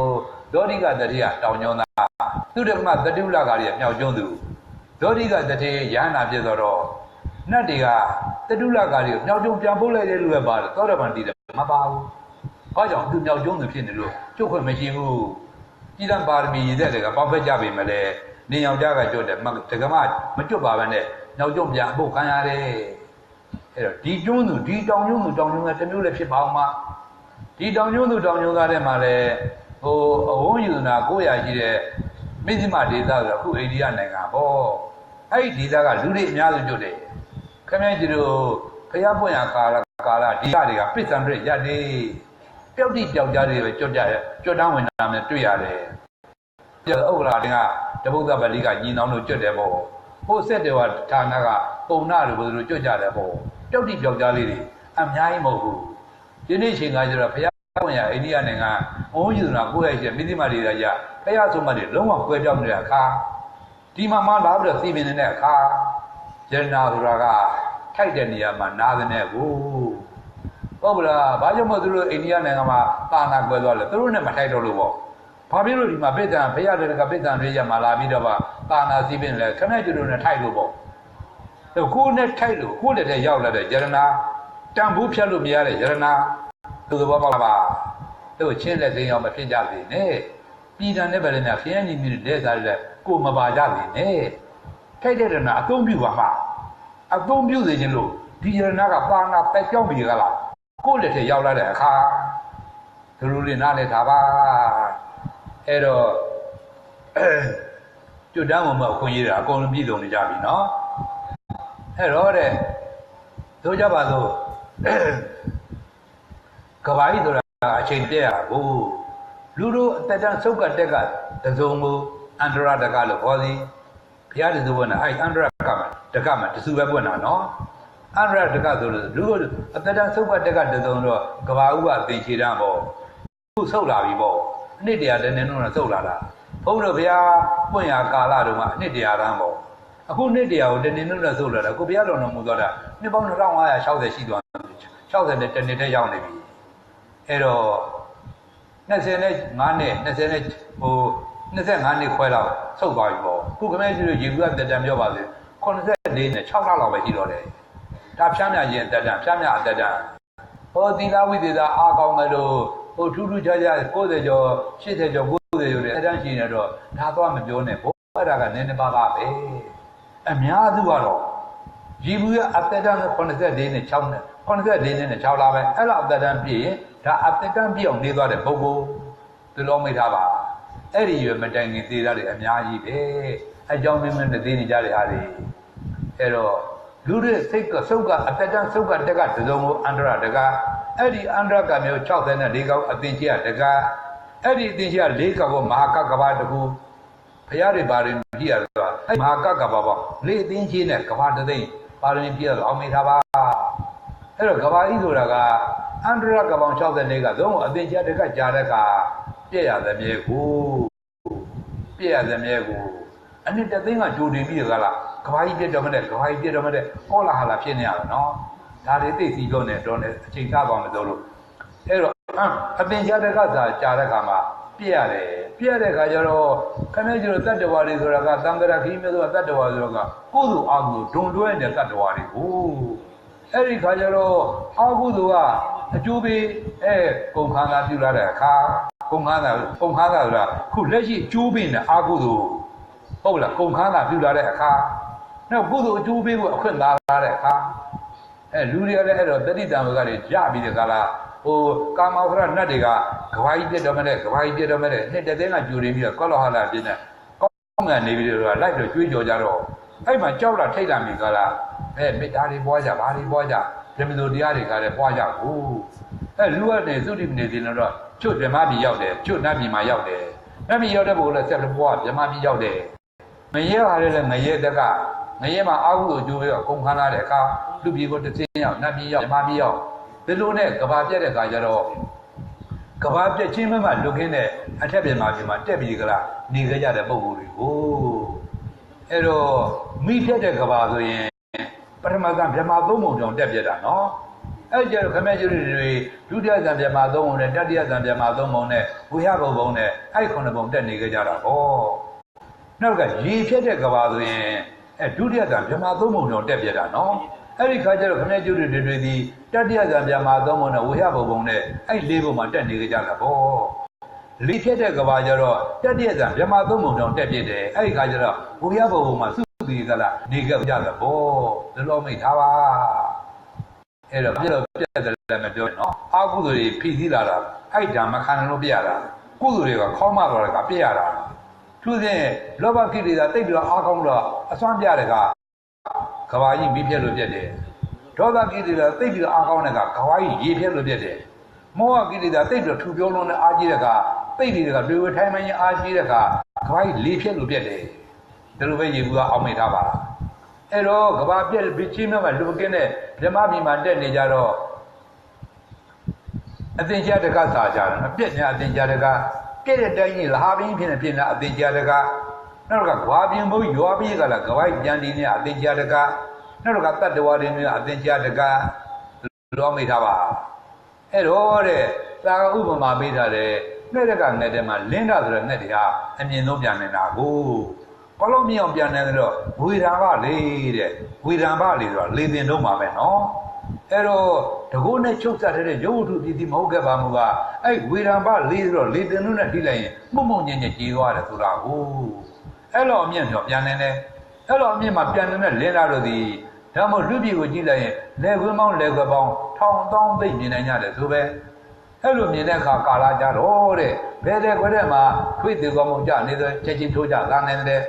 ဒေါဋိကတတိယတောင်ကျောင်းသားသူတက္ကမတတုလကာရီမြောက်ကျွန်းသူဒေါဋိကတတိယရဟနာပြည့်တော့နတ်တွေကတတုလကာရီကိုမြောက်ကျွန်းပြန်ပို့လိုက်တဲ့လူပဲပါတယ်သောရပန်တည်တယ်မပါဘူးဘာကြောင့်သူမြောက်ကျွန်းသူဖြစ်နေလို့ကျုပ်ခွင့်မရှိဘူးပြည်တံပါရမီရည်တဲ့တွေကပေါင်းဖက်ကြပြီမလဲနေအောင်ကြကကျွတ်တယ်တက္ကမမကျွတ်ပါဘဲနဲ့မြောက်ကျွန်းပြန်အပုတ်ခံရတယ်အဲ့တော့ဒီကျွန်းသူဒီတောင်ကျွန်းသူတောင်ကျွန်းကတစ်မျိုးလည်းဖြစ်ပါအောင်မှာဒီတောင်ကျွန်းသူတောင်ကျွန်းသားထဲမှာလည်းဟိုအဝုံးယူနာ900ရှိတဲ့မိသိမဒေသဆိုတော့အခုအိန္ဒိယနိုင်ငံပေါ့အဲ့ဒီဒေသကလူတွေအများစုကျွတ်တယ်ခင်ဗျားကြီးတို့ဖျားပွင့်ရကာလဒီကတွေကပစ္ဆံတွေရက်နေပျောက်တိပျောက်ကြားတွေပဲကျွတ်ကြတယ်ကျွတ်တန်းဝင်တာနဲ့တွေ့ရတယ်ဥက္ကရာတင်ကတပုဒ္ဒပတိကညီနောင်တို့ကျွတ်တယ်ပေါ့ဟိုဆက်တယ်ကဌာနကပုံနာတွေဘယ်လိုကျွတ်ကြတယ်ပေါ့ပျောက်တိပျောက်ကြားလေးတွေအများကြီးမဟုတ်ဘူးဒီနေ့ချိန်ကကျတော့ဘုရားပွင့်ရအိန္ဒိယနိုင်ငံအုံးယူနာ900ရှိမိသိမတွေရကြဘုရားဆုံးမတွေလုံးဝကွဲပြောင်းနေတဲ့အခါဒီမှာမှလာပြီးတော့သိမြင်နေတဲ့အခါယန္နာဆိုတာကထိုက်တဲ့နေရာမှာနားတဲ့ကိုဟုတ်ဗလားဘာကြောင့်မို့သူတို့အိန္ဒိယနိုင်ငံမှာသာနာကွဲသွားလဲသူတို့နဲ့မထိုက်တော့လို့ပေါ့ဘာဖြစ်လို့ဒီမှာပိဋကဘုရားတွေကပိဋကတွေရမှာလာပြီးတော့သာနာစီးပင်လဲခဏကျတို့နဲ့ထိုက်လို့ပေါ့ကိုယ်နဲ့ထိုက်လို့ကိုယ်လက်ထဲရောက်လာတဲ့ယန္နာတန်ဖိုးဖြတ်လို့မရတဲ့ယရနာသူသဘောပေါက်ပါတို့ချင်းလက်သိမ်းအောင်မဖြစ်ကြစေနဲ့ပြည်တန်တဲ့ဗလည်းများခရမ်းညီမျိုးလက်စားလက်ကိုမပါကြစေနဲ့ထိုက်တဲ့ရနာအသုံးပြုပါမှာအသုံးပြုစေခြင်းလို့ဒီယရနာကပါနာတိုက်ပြောင်းပြီးကြလားကိုယ့်လက်ထဲရောက်လာတဲ့အခါသူတို့လည်းနားလည်ထားပါအဲ့တော့ကျွတ်တန်းမှာအခွင့်အရေးတာအကုန်လုံးပြည့်စုံနေကြပြီနော်အဲ့တော့တဲ့တို့ကြပါစို့ကဘာကြီးဆိုတာအချိန်တက်ရကိုလူတို့အသက်တန်းစုပ်ကတက်ကတစုံကိုအန္တရာတကလို့ခေါ်သည်ဘုရားတစုံကအဲ့အန္တရာတကမှာတစုပဲပွင့်တာနော်အန္တရာတကဆိုလို့လူတို့အသက်တန်းစုပ်ကတက်ကတစုံတော့ကဘာဥပသင်္ချေတန်းပေါ့ခုဆုပ်လာပြီပေါ့အနှစ်တရာတည်းနဲ့တော့ဆုပ်လာတာဘုန်းတော်ဘုရားပွင့်ရကာလတုန်းကအနှစ်တရာတန်းပေါ့အခုနှစ်တရာကိုတနေ့နဲ့ဆုပ်လာတာကိုဘုရားတော်တော်မူသွားတာနှစ်ပေါင်း2560ရှိသွား60နဲ့တနေ့တည်းရောက်နေပြီအဲ့တော့25နှစ်20နဲ့ဟို25နှစ်ခွဲလောက်ဆုပ်သွားပြီပေါ့ခုခမဲကြီးတို့ရေကူကတက်တံပြောပါစေ84နဲ့6လလောက်ပဲရှိတော့တယ်ဒါဖြမ်းမြရင်တက်တံဖြမ်းမြအတက်တံဟောသီလဝိသေသအားကောင်းတယ်လို့ဟိုထူးထူးခြားခြား90ကျော်80ကျော်90ကျော်တဲ့အတန်းရှိနေတော့ဒါတော့မပြောနဲ့ဘုရားကနည်းနည်းပါးပါပဲ အများစုကတော့ရီဘူးရဲ့အသက်တန်း84နဲ့6နဲ့84နဲ့6လပဲအဲ့လောက်အသက်တန်းပြည့်ရင်ဒါအသက်တန်းပြည့်အောင်နေသွားတဲ့ပုဂ္ဂိုလ်သူလုံးမိထားပါအဲ့ဒီရွယ်မတိုင်ခင်သေးတာတွေအများကြီးပဲအကြောင်းမင်းနဲ့သိနေကြတဲ့ဟာတွေအဲ့တော့လူတွေစိတ်ကစုပ်ကအသက်တန်းစုပ်ကတက်ကတစုံကိုအန္တရာတကအဲ့ဒီအန္တရာကမျိုး64ကောက်အသင်ကြီးကတကအဲ့ဒီအသင်ကြီးက4ကောက်ကိုမဟာကကဘာတကူဖရာတွေဘာတွေကြည့်ရတော့အဲ့မဟာကကဘာပေါ့4အသင်ကြီးနဲ့ကဘာတသိန်းပါရမီပြည့်တော့အောင်မိထားပါအဲ့တော့ကဘာကြီးဆိုတာကအန္တရာကဘောင်64ကသုံးအသင်ကြီးတကကြားတဲ့ကပြည့်ရသမြဲကိုပြည့်ရသမြဲကိုအနှစ်တသိန်းကကြိုတင်ပြီးကြလားကဘာကြီးပြည့်တော့မတဲ့ကဘာကြီးပြည့်တော့မတဲ့ဟောလာဟာလာဖြစ်နေရတာနော်ဒါတွေသိစီလို့နဲ့တော့နဲ့အချိန်သားသွားမလို့အဲ့တော့အပင်ကြားတဲ့ကသာကြားတဲ့ခါမှာပြည့်ရတယ်ပြည့်ရတဲ့ခါကျတော့ခဏကျတော့တတ္တဝါတွေဆိုတာကသံဃာခီးမျိုးဆိုတာတတ္တဝါဆိုတာကကိုယ်သူအာဟုဒုံတွဲတဲ့တတ္တဝါတွေကိုအဲ့ဒီခါကျတော့အာဟုသူကအကျိုးပေးကုန်ခန်းသာပြုလာတဲ့အခါကုန်ခန်းသာဆိုတာခုလက်ရှိအကျိုးပေးတဲ့အာဟုသူဟုတ်လားကုန်ခန်းသာပြုလာတဲ့အခါနောက်ကုသိုလ်အကျိုးပေးဖို့အခွင့်သာလာတဲ့အခါလူတွေကလည်းအဲ့တော့တတိတံဝကတွေကြပြီးတဲ့ခါလားဟိုကာမောဖရနတ်တွေကကဘာကြီးပြတ်တော့မဲ့ကဘာကြီးပြတ်တော့မဲ့နှစ်တသိန်းကကျူရင်းပြီးတော့ကောလောဟလာပြင်းတဲ့ကောင်းငံနေပြီးတော့လိုက်တော့ကျွေးကြော်ကြတော့အဲ့မှာကြောက်လာထိတ်လာမိကလားမေတ္တာတွေပွားကြဘာတွေပွားကြဓမ္မတို့တရားတွေကလည်းပွားကြဘူးလူကနေသုတိမနေသေးတော့ကျွတ်ဓမ္မပြည်ရောက်တယ်ကျွတ်နတ်ပြည်မှာရောက်တယ်နတ်ပြည်ရောက်တဲ့ဘုရားဆက်လို့ပွားဓမ္မပြည်ရောက်တယ်မရဲပါလေငရဲတက်ကငရဲမှာအာဟုကိုကျိုးပြီးတော့ကုန်ခန်းလာတဲ့အခါလူပြည်ကိုတစ်စင်းရောက်နတ်ပြည်ရောက်ဓမ္မပြည်ရောက်ဒီလိုနဲ့ကဘာပြက်တဲ့ခါကျတော့ကဘာပြက်ချင်းမှလွတ်ခင်းတဲ့အထက်ပြင်မှာပြမှာတက်ပြီးကြလားနေကြကြတဲ့ပုံကိုယ်တွေကိုအဲ့တော့မိဖြတ်တဲ့ကဘာဆိုရင်ပထမကဗြဟ္မာသုံးပုံကြောင့်တက်ပြက်တာနော်အဲ့ကျတော့ခမဲကျွတွေဒုတိယဇံဗြဟ္မာသုံးပုံနဲ့တတိယဇံဗြဟ္မာသုံးပုံနဲ့ဝိဟဘုံပုံနဲ့အဲ့ခုနှစ်ပုံတက်နေကြကြတာဟောနောက်ကရေဖြတ်တဲ့ကဘာဆိုရင်ဒုတိယဇံဗြဟ္မာသုံးပုံကြောင့်တက်ပြက်တာနော်အဲ့ဒီခါကျတော့ခမဲကျွတွေဒီတတိယဇံဗြဟ္မာသုံးပုံနဲ့ဝိဟဘုံနဲ့အဲ့လေးပုံမှာတက်နေကြတာဟောလေးဖြတ်တဲ့ကဘာကျတော့တတိယဇံဗြဟ္မာသုံးပုံကြောင့်တက်ပြက်တယ်အဲ့ဒီခါကျတော့ဝိဟဘုံမှာစုဒီကလာနေကြကြတာဟောလောမိတ်ထားပါအဲ့တော့ပြက်တယ်မပြောနော်အာကုသိုလ်တွေဖိစီးလာတာအဲ့ဓမ္မခန္ဓာလို့ပြရတာကုသိုလ်တွေကခေါင်းမတော်ကပြရတာသူစဉ်လောဘကိလေသာတိတ်ပြီးတော့အားကောင်းတော့အစွမ်းပြတဲ့ကကဘာကြီးမိပြက်လို့ပြက်တယ်ဒေါသကိလေသာတိတ်ပြီးတော့အားကောင်းတဲ့ကကဘာကြီးရေပြက်လို့ပြက်တယ်မောဟကိလေသာတိတ်ပြီးတော့ထူပြောလုံးနဲ့အားကြီးတဲ့ကတိတ်တွေကတွေ့ဝထိုင်းမှန်းအားကြီးတဲ့ကကဘာကြီးလေးပြက်လို့ပြက်တယ်ဒီလိုပဲရေဘူးကအောင်မိတ်ထားပါအဲ့တော့ကဘာပြက်ပြီးချင်းမြတ်လူကင်းတဲ့ဓမ္မပြည်မှာတက်နေကြတော့အသင်္ချာတကသာကြတယ်မပြက်ညာအသင်္ချာတကပြက်တဲ့တိုင်းကြီးလဟာဘင်းဖြစ်နေဖြစ်နေအသင်္ချာတကနောက်ကဂွာပြင်းဘုံရွာပြီးကလာကပိုက်ပြန်ဒီနေအသင်္ချာတကနောက်ကတတ္တဝါတွေနေအသင်္ချာတကလောမိတ်ထားပါအဲ့တော့တဲ့သာဥပမာပေးထားတယ်နဲ့တကနဲ့တဲ့မှာလင်းတာဆိုတဲ့နဲ့တွေကအမြင်ဆုံးပြန်နေတာကိုဘာလို့မြောင်ပြန်နေကြတော့ဝေဒံဗလေးတဲ့ဝေဒံဗလေးဆိုတာလေသင်တော့မှာပဲနော်အဲ့တော့တကုတ်နဲ့ချုပ်ဆက်တဲ့ရုပ်ဝတ္ထုပြည်တိမဟုတ်ခဲ့ပါဘူးကအဲ့ဝေဒံဗလေးဆိုတော့လေသင်တို့နဲ့ထိလိုက်ရင်မှုံမှုံညင်ညင်ကြီးသွားတယ်ဆိုတာကိုအဲ့လိုအမြင်တော့ပြန်နေတယ်အဲ့လိုအမြင်မှာပြန်နေတဲ့လင်းလာလို့ဒီဒါမှမဟုတ်လူပြည်ကိုကြည့်လိုက်ရင်လေခွင်းပေါင်းလေခွက်ပေါင်းထောင်တောင်းသိမြင်နိုင်ကြတယ်ဆိုပဲအဲ့လိုမြင်တဲ့အခါကာလာကြတော့တဲ့ဘယ်တဲ့ခွက်တဲ့မှာခွေးသေးကောင်းမှုကြနေတဲ့ချက်ချင်းထိုးကြလာနေတယ်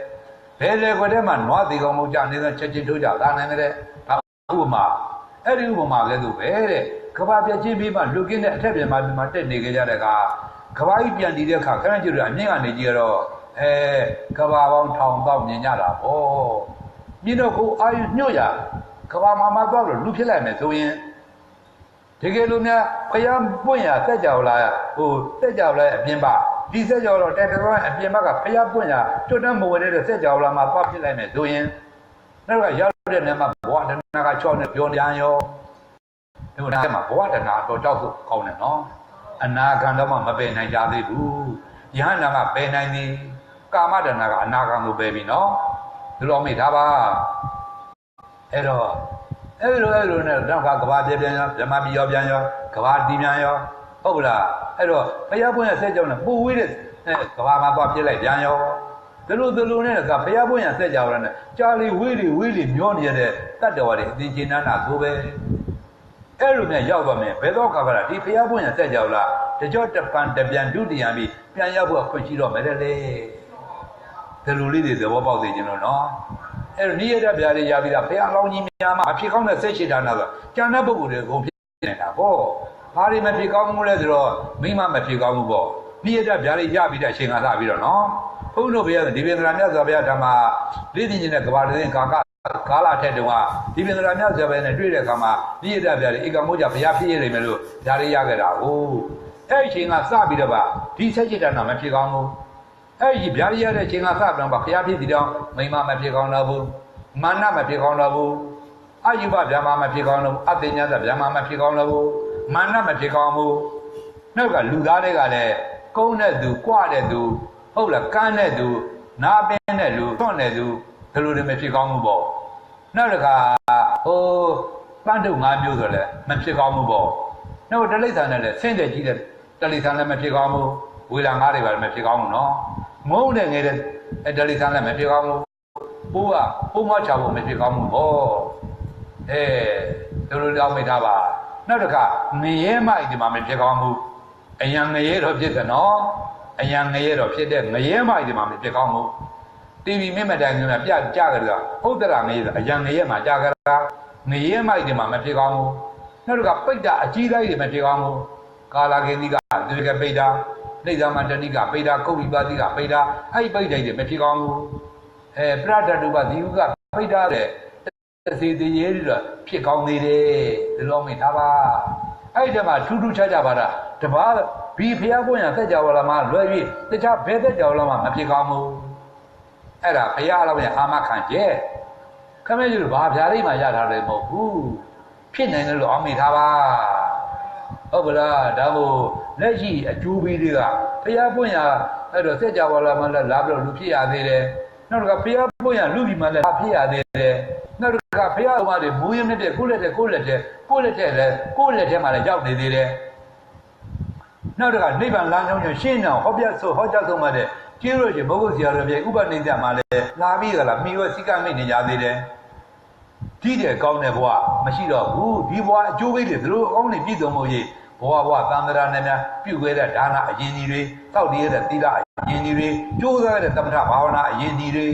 ဘယ်လေခွက်ထဲမှာနွားသေးကောင်းမှုကြနေတဲ့ချက်ချင်းထိုးကြလာနိုင်တယ်ဒါဥပမာအဲ့ဒီဥပမာလည်းသူပဲတဲ့ကဘာပြချင်းပြီးမှလူကင်းတဲ့အထက်ပြန်မှာတက်နေကြတဲ့ကကဘာကြီးပြန်တည်တဲ့အခါခဏကျတော့အမြင့်ကနေကြည့်တော့ကဘာပေါင်းထောင်ပေါက်မြင်ကြတာပေါ့မြင်တော့ကိုအာရုံညှို့ရကဘာမှာသွားလို့လူဖြစ်လိုက်မယ်ဆိုရင်တကယ်လို့များဖျားပွင့်ရတက်ကြော်လာဟိုတက်ကြော်လာအပြင်ပါဒီစက်ကြော်တော့တက်တော်အပြင်ဘက်ကဖျားပွင့်ရကျွတ်တန်းမဝင်တဲ့စက်ကြော်လာမှာသွားဖြစ်လိုက်မယ်ဆိုရင်နောက်ကရောက်တဲ့နေမှာဘဝတဏကချောနဲ့ပြောပြန်ရောဒီမှာဘဝတဏတော့ကြောက်ဖို့ကောင်းတယ်နော်အနာဂံတော့မှမပယ်နိုင်ကြသေးဘူးယဟန္တာကပယ်နိုင်သည်ကာမတဏကအနာဂံကိုပယ်ပြီနော်ဒီလိုမိထားပါအဲ့တော့အဲ့လိုနဲ့တော့ကဘာပြပြန်ရောဓမ္မပြည်ရောပြန်ရောကဘာတီးပြန်ရောဟုတ်လားအဲ့တော့ဘုရားပွင့်ရဲ့ဆက်ကြောင်းနဲ့ပူဝေးတဲ့ကဘာမှာသွားပြစ်လိုက်ပြန်ရော Dulu ni nak payah pun yang saya jawab ni. Cari wili nyon je deh. Tak ada orang di Cina nak tu be. Eloknya jawab ni. Betul kagak di payah pun yang saya jawab lah. Sejauh depan depan duty yang bi. Pian jawab kunci lo mereka le. Dulu ni dia bawa tu je no. Ni ada biar dia biar payah lau ni macam apa? Api kau nak saya cerita nak. Jangan boleh deh. Kau ni nak bo. Hari macam kau mula tu, memang macam kau bo. Ni ada biar dia biar singa tak biar no. Puno biar di Vietnamnya sebab sama di sini nak keluar kakak kalah terdengar di Vietnamnya sebab ni dua kama dia dah biar ikan moja biar pilih ni melu dari yang ada singa sah biar apa di sini dah nama pilih kamu biar dia ada singa sah biar apa biar pilih dia memang pilih kamu labu mana pilih kamu labu ayu biar mana pilih kamu labu artinya biar mana pilih kamu labu mana pilih kamu nak luda le kau nak tu kuat tuဟုတ်လားကန်းတဲ့သူနားပင်းတဲ့လူထွန့်တဲ့သူဘယ်လိုတွေမဖြစ်ကောင်းဘူးပေါ့နောက်တစ်ခါပန်းတုပ်၅မျိုးဆိုလည်းမဖြစ်ကောင်းဘူးပေါ့နောက်တလိษံနဲ့လည်းဆင်းတဲ့ကြီးတဲ့တလိษံလည်းမဖြစ်ကောင်းဘူးဝေလာငါးတွေပါလည်းမဖြစ်ကောင်းဘူးနော်မုန်းတဲ့ငယ်တဲ့တလိษံလည်းမဖြစ်ကောင်းဘူးပိုးကပိုးမချဖို့မဖြစ်ကောင်းဘူးပေါ့တို့လိုတောင်းမိထားပါနောက်တစ်ခါငရဲမိုက်ဒီမှာမဖြစ်ကောင်းဘူးအယံငရဲတော့ဖြစ်တယ်နော်အယံငရဲတော့ဖြစ်တဲ့ငရဲမိုက်ဒီမှာမဖြစ်ကောင်းဘူးတီဗီမြင့်မတိုင်မျိုးပြကြကြကြဟုတ်တယ်လားငရဲဆိုအယံငရဲမှာကြကြတာငရဲမိုက်ဒီမှာမဖြစ်ကောင်းဘူးနောက်တစ်ခါပိတ်တာအကြီးတိုင်းတွေမဖြစ်ကောင်းဘူးကာလာကင်းဒီကသူကပိတ်တာနှိမ့်သမတဏိကပိတ်တာကုတ်ပြီးပါတိကပိတ်တာအဲ့ပိတ်တိုင်းတွေမဖြစ်ကောင်းဘူးပရဒတုပဒီဟုကပိတ်တာတဲ့စီတရေတွေဖြစ်ကောင်းသေးတယ်ဒီလိုမိသားပါအဲ့ဒီမှာထူးထူးခြားခြားပါတာတပါးဘီဖျားပွင့်ရသက်ကြဝဠာမှာလွယ်ပြီးတခြားဘဲသက်ကြဝဠာမှာမဖြစ်ကောင်းဘူးအဲ့ဒါဖျားတော့ရအာမခံကျဲခမဲကြီးတို့ဘာဖျားလေးမှရထားတယ်မဟုတ်ဘူးဖြစ်နိုင်တယ်လို့အောင်မိထားပါဟုတ်ပါလားဒါမို့လက်ရှိအကျိုးပေးတွေကဖျားပွင့်ရအဲ့တော့သက်ကြဝဠာမှာလာပြီးတော့လူဖြစ်ရသေးတယ်နောက်တစ်ခါဖျားပွင့်ရလူပြီးမှလည်းဖြစ်ရသေးတယ်နောက်တစ်ခါဖျားတော်မှာမူရင်းနဲ့ကိုယ့်လက်ထဲမှာလည်းရောက်နေသေးတယ်နောက်တစ်ခါနိဗ္ဗာန်လမ်းကြောင်းရှင်းအောင်ဟောကြားဆုံးမှတဲ့ကျင်းလို့ရှိရင်ဘုဂုတ်ဆရာတော်ပြေဥပနိဒမှာလည်းလာပြီးကြလားမိဝစိကမိတ်နေကြသေးတယ်ဒီတဲ့ကောင်းတဲ့ဘဝမရှိတော့ဘူးဒီဘဝအကျိုးပေးတွေသူတို့အောင်းနေပြည့်စုံဖို့ရေးဘဝသံဃာနဲ့များပြုခဲ့တဲ့ဒါနအရင်ကြီးတွေတောက်တည်းတဲ့သီလအရင်ကြီးတွေကြိုးစားတဲ့သမထဘာဝနာအရင်ကြီးတွေ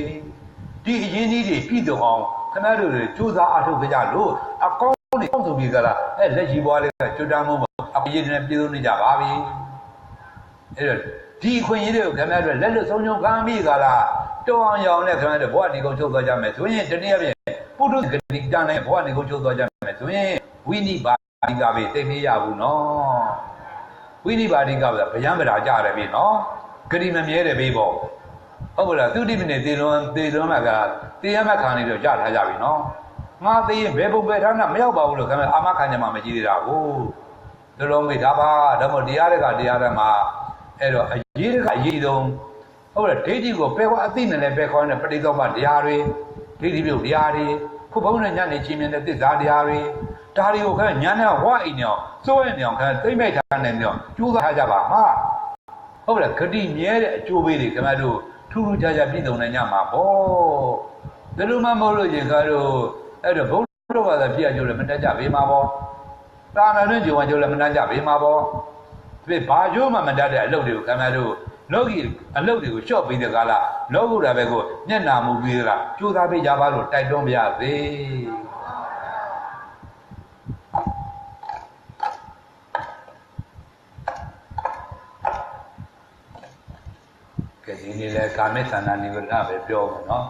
ဒီအရင်ကြီးတွေပြည့်စုံအောင်ခဏတို့တွေကြိုးစားအားထုတ်ကြလို့အကောင်းနေအောင်ဆိုပြီးကြလားလက်ရှိဘဝလေးကကျွတ်တမ်းမှုအပြည့်နဲ့ပြည့်စုံနေကြပါပြီအဲ့တော့ဒီခွင့်ရည်တွေကိုခင်ဗျားတို့လက်လွတ်ဆုံးရှုံးခံပြီးကြလားတောင်းအောင်ရောင်နဲ့ခင်ဗျားတို့ဘဝနေကုန်ချုပ်သွားကြမယ်ဆိုရင်တနည်းအားဖြင့်ပုထုဂတိတန်နဲ့ဘဝနေကုန်ချုပ်သွားကြမယ်ဆိုရင်ဝိနိပါတိကပဲသိမရဘူးနော်ဝိနိပါတိကပဲဗျံပဒါကြရတယ်ပြီနော်ဂတိမမြဲတယ်ပြီပေါ့ဟုတ်ပါလားသူတိမနေသေလွန်မှာကသေရမခံနေတော့ရထားကြပြီနော်ငါသိရင်ဘယ်ပုံပဲထားတာမရောက်ပါဘူးလို့ခင်ဗျာအာမခံကြမှာမကြည့်သေးတာကိုဒီလိုမိဒါပါဒါမို့တရားတွေကတရားတွေမှာအဲ့တော့အရေးကအရေးဆုံးဟုတ်လားဒိဋ္ဌိကိုပယ်ခွာအသိနဲ့လည်းပယ်ခွာနေတဲ့ပဋိသောမတရားတွေဒိဋ္ဌိပြုတ်တရားတွေခုဘုန်းနဲ့ညနေချင်းမြင်တဲ့သစ္စာတရားတွေဒါတွေကိုခင်ဗျာညာနဲ့ဝအိမ်နေအောင်စိုးရင်နေအောင်ခင်ဗျာသိမ့်မိတ်ထားနေနေအောင်ကြိုးစားထားကြပါမှာဟုတ်လားဂတိမြဲတဲ့အကျိုးပေးတွေခင်ဗျားတို့ထူးထူးခြားခြားပြည်စုံနိုင်ကြမှာပေါ့ဒီလိုမှမဟုတ်လို့ရင်ခင်ဗျားတို့အဲ့တော့ဘုန်းတော်ဘာသာပြည့်အကျိုးလည်းမတက်ကြဘေးမှာပေါ့တာနာနဲ့ဂျုံဝါကျိုးလည်းမတက်ကြဘေးမှာပေါ့ဒီဘာကျိုးမှမတတ်တဲ့အလုပ်တွေကိုခင်ဗျားတို့လောကီအလုပ်တွေကိုလျှော့ပေးတဲ့ကာလလောကုတ္တရာဘက်ကိုမျက်နာမူပြီးတာကြိုးစားပေးကြပါလို့တိုက်တွန်းပါရစေကဲဒီနေ့လဲကာမေသန္တာနိဝရဏပဲပြောမယ်နော်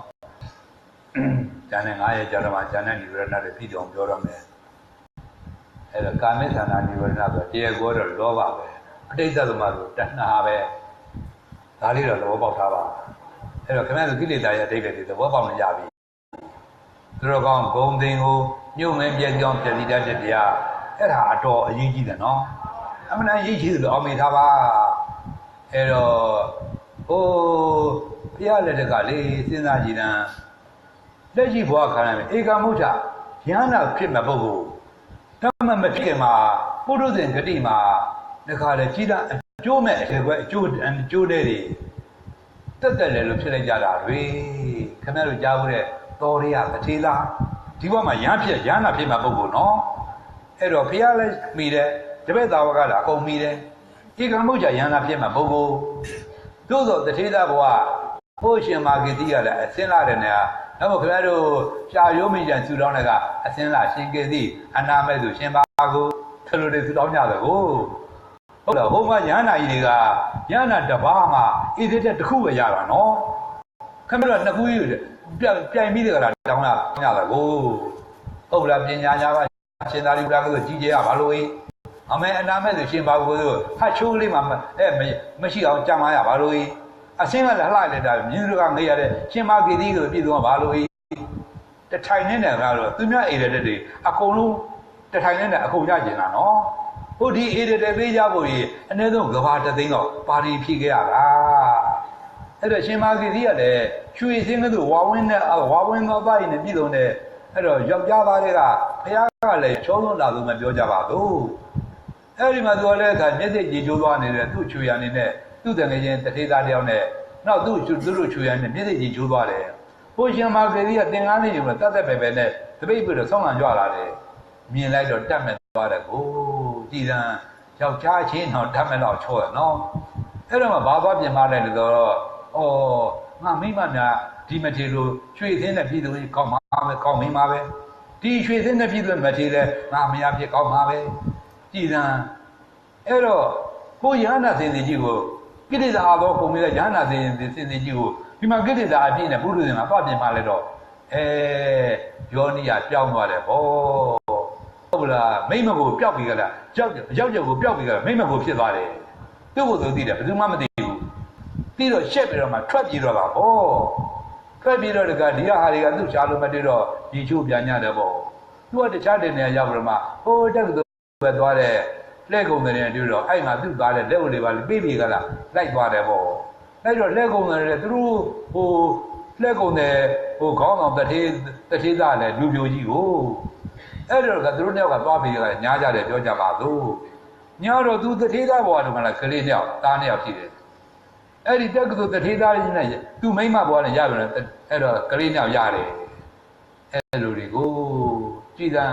ကျန်တဲ့9ရက်ကြာတော့မှကျန်တဲ့နိဝရဏတွေပြည်တော်ပြောရမယ်အဲ့တော့ကာမေသန္တာနိဝရဏဆိုတရားကိုတော့လောဘပဲအတိတ်သမဆိုတဏှာပဲဒါလေးတော့သဘောပေါက်ထားပါအဲ့တော့ခင်ဗျားတို့ကိလေသာရဲ့အတိတ်တွေသဘောပေါက်နေကြပြီသူတို့ကောင်းဂုံသိန်းကိုညှို့မင်းပြည့်ကြောင်းပြည့်စည်တတ်တဲ့တရားအဲ့ဒါအတော်အရေးကြီးတယ်နော်အမှန်တန်ရေးကြီးတယ်လို့အောင်မိထားပါအဲ့တော့ဘုရားလက်ထက်ကလေစဉ်းစားကြည့်တာလက်ရှိဘဝခန္ဓာမှာဧကမုဋ္ဌယန္တာဖြစ်မဲ့ပုဂ္ဂိုလ်ဓမ္မမဖြစ်ခင်မှာပုထုဇဉ်ဂတိမှာဒီခါလေကြီးတာအကျိုးမဲ့အထေခွဲအကျိုးတွေ တက်တက်လဲလို့ဖြစ်လိုက်ကြတာတွေခင်ဗျားတို့ကြားဖို့တဲ့တော်ရရတထေးသားဒီဘက်မှာရမ်းဖြစ်ရမ်းနာဖြစ်မှာပုဂ္ဂိုလ်နော်အဲ့တော့ဖះလည်းမိတယ်တပည့်သားဝကလည်းအကုန်မိတယ်ဧကံမုတ်ကြရမ်းနာဖြစ်မှာပုဂ္ဂိုလ်သို့သောတထေးသားဘဝဘိုးရှင်မာဂီတိကလည်းအစင်းလာတယ်နဲ့တော့ခင်ဗျားတို့ရှာရိုးမိကြံစုတော်နဲ့ကအစင်းလာရှင်ကေတိအနာမဲ့ဆိုရှင်ပါကိုထလိုတွေစုတော်ကြတယ်ကိုဟုတ်လားဟိုမှာရဟန္တာကြီးတွေကရဟန္တာတစ်ပါးမှာဣတိတက်တစ်ခုပဲရတာနော်ခင်ဗျားတို့နှစ်ခုကြီးပြိုင်ပြီးတယ်ကလားတောင်းလာရတယ်ကိုဟုတ်လားပညာညာပါရှင်သာရိပုတ္တရာကကြီးကျယ်ရဘာလို့အမေအနာမဲ့ဆိုရှင်ပါဘူးဆိုဟတ်ချိုးလေးမှာမရှိအောင်ကြံရဘာလို့အစင်းကလည်းလှလိုက်တာမြင်းတို့ကငေးရတဲ့ရှင်မဂီတိကိုပြည်သူကဘာလို့တထိုင်နဲ့ကတော့သူများအေရတဲ့တွေအကုန်လုံးတထိုင်နဲ့အကုန်ကြကျင်တာနော်ဟုတ်ဒီအေရတဲ့ပေးကြဖို့ကြီးအနည်းဆုံးကဘာတသိန်းတော့ပါတီဖြည့်ခဲ့ရတာအဲ့တော့ရှင်မဂီတိကလည်းရွှေစင်းကတို့ဝါဝင်းနဲ့ဝါဝင်းသောသားရည်နဲ့ပြည်သူနဲ့အဲ့တော့ယောက်ျားသားတွေကဘုရားကလည်းချောလုံးလာလို့မပြောကြပါဘူးအဲ့ဒီမှာသူကလည်းအခါမျက်စိကြည်ကျိုးသွားနေတဲ့သူ့ချွေရနေနဲ့သူ့တငယ်ချင်းတထေးသားတယောက်နဲ့နောက်သူတို့ချွေရနေမျက်စိကြည်ကျိုးသွားတယ်ဘုရှင်မာဂရီကတင်ကားလေးယူလို့တတ်သက်ပဲပဲနဲ့တပိတ်ပြီးတော့ဆောင်းခံကြွလာတယ်မြင်လိုက်တော့တတ်မဲ့သွားတယ်ကိုကြည်စံယောက်ျားချင်းတော့တတ်မဲ့တော့ချောရနော်အဲ့တော့မှဘာသွားပြင်ပါလဲလို့တော့ဩငါမိမများဒီမထေလိုရွှေသင်းတဲ့ပြည်သူကြီးကောင်းမှာပဲကောင်းမင်းပါပဲဒီရွှေသင်းတဲ့ပြည်သူမထေလဲငါမရဖြစ်ကောင်းမှာပဲကြည်စံအဲ့တော့ကိုရဟန္တာစင်စီကြီးကိုကိရိတာသောကုံလေးရဟန္တာစင်စီကြီးကိုဒီမှာကိရိတာအပြည့်နဲ့ပုရုဇဉ်ကသွားပြင်ပါလဲတော့ယောနိယပြောင်းသွားတယ်ဗောဟုတ်လားမိမကိုပျောက်ပြီးကြလားရောက်ကိုပျောက်ပြီးကြလားမိမကိုဖြစ်သွားတယ်သူ့ကိုယ်သူသိတယ်ဘယ်သူမှမသိဘူးပြီးတော့ရှက်ပြီးတော့မှထွက်ပြေးတော့တာဗောထွက်ပြေးတော့ဒီဟာတွေကသူ့ရှားလို့မတွေ့တော့ဒီချိုးပြန်ရတယ်ဗောသူကတခြားတဲ့နေရာရောက်ပြီးတော့မှဟိုတက်ကသူပဲသွားတယ်လက်ကုံတဲ့တူတော့အဲ့မှာသူ့သားတဲ့လက်ဝလေးပါလေးပြေးပြေးကလားလိုက်သွားတယ်ဗောလိုက်တော့လက်ကုံတဲ့သူတို့ဟိုလက်ကုံတဲ့ဟိုခေါင်းဆောင်တထေးသားလည်းလူပြိုကြီးကိုအဲ့တော့ကသူတို့တယောက်ကသွားပြီးကညားကြတယ်ပြောကြပါသို့ညာတော့သူတထေးသားဘွားတော့ကလည်းကလေးတယောက်သားနှစ်ယောက်ရှိတယ်အဲ့ဒီတက်ကသူတထေးသားကြီးနဲ့သူမိမဘွားနဲ့ရပြန်တယ်အဲ့တော့ကလေးနှစ်ယောက်ရတယ်အဲ့လိုတွေကိုကြည်သာ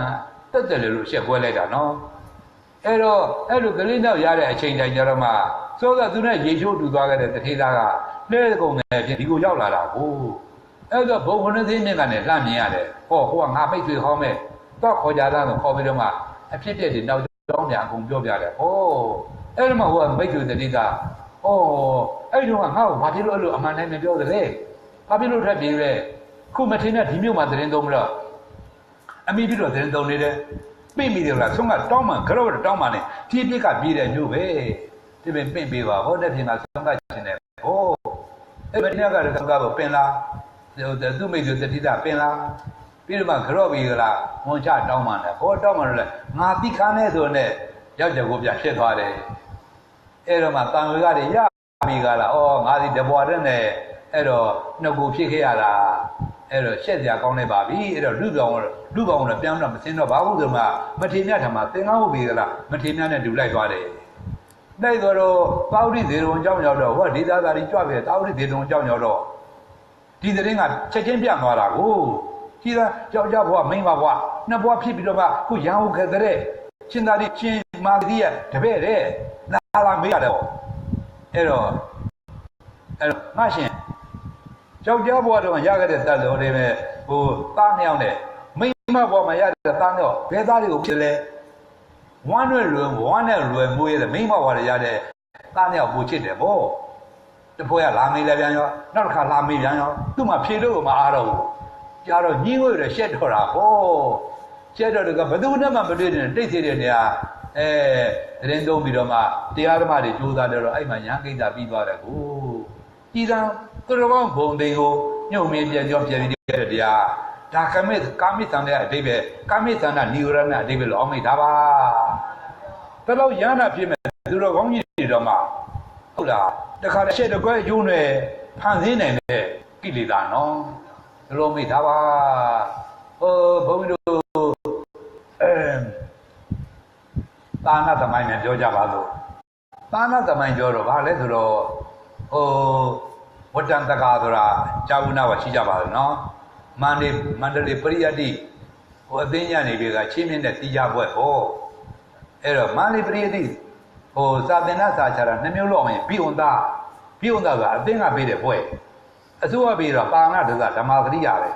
တက်တယ်လို့ရှက်ပွဲလိုက်တာနော်အဲ့တော့အဲ့လိုကလေးနောက်ရတဲ့အချိန်တိုင်းကျတော့မှစောကသူနဲ့ရေချိုးတူသွားခဲ့တဲ့တထေးသားကလဲကုန်တယ်ဖြစ်ဒီကိုရောက်လာတာကိုအဲ့တော့ဘုံခဏသိမြင့်ကနေလှမ်းမြင်ရတယ်ဟောကငါပိတ်သွေးဟောင်းမဲ့တော့ခေါ်ကြတာဆိုခေါ်ပြီးတော့မှအဖြစ်ပြက်တွေနောက်တောင်းပြန်အကုန်ပြောပြတယ်ဟောအဲ့တော့မှဟိုကပိတ်သွေးတထေးသားဟောအဲ့တော့ငါ့ကိုဘာဖြစ်လို့အဲ့လိုအမှန်တိုင်းမပြောသလဲဘာဖြစ်လို့ထပ်ပြေးလဲခုမထင်တဲ့ဒီမြို့မှာသတင်းသုံးမလို့အမိပြီးတော့သတင်းသုံးနေတယ်ပင့်မိတယ်လားဆုံးကတောင်းမှကြောက်တောင်းမှနဲ့ဖြည်းဖြည်းကပြေးတယ်မျိုးပဲဒီပင်ပင့်ပေးပါဟောတဲ့ပြင်မှာဆုံးကရှင်တယ်ဟောအဲ့မင်းကလည်းဆုံးကတော့ပင်လားသူ့မိတ်ဆွေတတိတာပင်လားပြီးတော့မှကြောက်ပြီးကလားဝန်ချတောင်းမှနဲ့ဟောတောင်းမှလည်းငါတိခါနဲ့ဆိုနဲ့ရောက်ကြကိုပြဖြစ်သွားတယ်အဲ့တော့မှတန်ဝေကတွေရပြီးကလားဩငါဒီတဘွားတဲ့နဲ့အဲ့တော့နှစ်ကိုဖြစ်ခဲ့ရတာအဲ့တော့ရှက်စရာကောင်းနေပါပြီအဲ့တော့လူပေါင်းတော့ပြန်တော့မစင်းတော့ဘာဘူးဆိုမှမထေမြတ်ထံမှာသင်္ကန်းဟုတ်ပြီကလားမထေမြတ်နဲ့တူလိုက်သွားတယ်လိုက်တော့တာဝတိဇေရုံကြောင်းရောက်တော့ဟောဒေသသာတွေကြွပြီတာဝတိဇေရုံကြောင်းရောက်တော့ဒီသတင်းကချက်ချင်းပြန့်သွားတာကိုကြီးသားကြောက်ကြဘွားမိန်းမဘွားနှစ်ဘွားဖြစ်ပြီးတော့မှခုရန်ဟုတ်ခဲ့တဲ့ရှင်သာတိရှင်မာသီရဲ့တပည့်တဲ့လာမေးရတယ်ပေါ့အဲ့တော့ငါရှင်ကြောက်ကြဘွားတော့ရခဲ့တဲ့တတ်တော်တွေပဲဟိုသားနှစ်ယောက်နဲ့မိန်းမဘွားမှာရတဲ့သားနှစ်ယောက်ဘယ်သားတွေကိုဖြစ်လဲဝမ်းနဲ့လွယ်မွေးရတဲ့မိန်းမဘွားတွေရတဲ့သားနှစ်ယောက်ပူချစ်တယ်ဗောတဖိုးကလာမေးလဲပြန်ရောနောက်တစ်ခါလာမေးပြန်ရောသူ့မှာဖြေလို့မအားတော့ဘူးကြာတော့ညင်းဝဲရရှက်တော့တာဟောရှက်တော့ကဘယ်သူနဲ့မှမတွေ့တဲ့တိတ်သေးတဲ့နေရာသတင်းသုံးပြီးတော့မှတရားဓမ္မတွေကြိုးစားတယ်တော့အဲ့မှာရဟန်းကိစ္စပြီးသွားတယ်ကိုကြည်သာသူတော်ကောင်းဘုံတိန်ကိုညှုံမင်းပြန်ကြောပြန်ပြီးတဲ့တရားဒါကာမိသံတဲ့အဓိပ္ပာယ်ကာမိသံတာနိဝရဏအဓိပ္ပာယ်လို့အောင်မိတာပါတလို့ရဟနာဖြစ်မဲ့သူတော်ကောင်းကြီးတွေတော့မှဟုတ်လားတခါတစ်ချက်တကွဲယုံနဲ့ဖန်ဆင်းနိုင်တဲ့ကိလေသာနော်တလို့မိတာပါဘုန်းကြီးတို့သာနာသမိုင်းနဲ့ပြောကြပါစို့သာနာသမိုင်းပြောတော့ဗာလဲဆိုတော့ ဝတ္တန်တကာဆိုတာဇာဝနာကရှိကြပါလားနော်မန္တလေးပရိယတ္တိဟိုအသိဉာဏ်နေပြီကချင်းမြင့်တဲ့တီးကြပွဲဟောအဲ့တော့မန္တလေးပရိယတ္တိဟိုစာသင်္နစာချတာ2မျိုးလောက်ရင်ပြီးဝန်သားကအသိကပေးတဲ့ပွဲအစိုးရပေးတော့ပါဏဒုသဓမ္မသတိရပဲ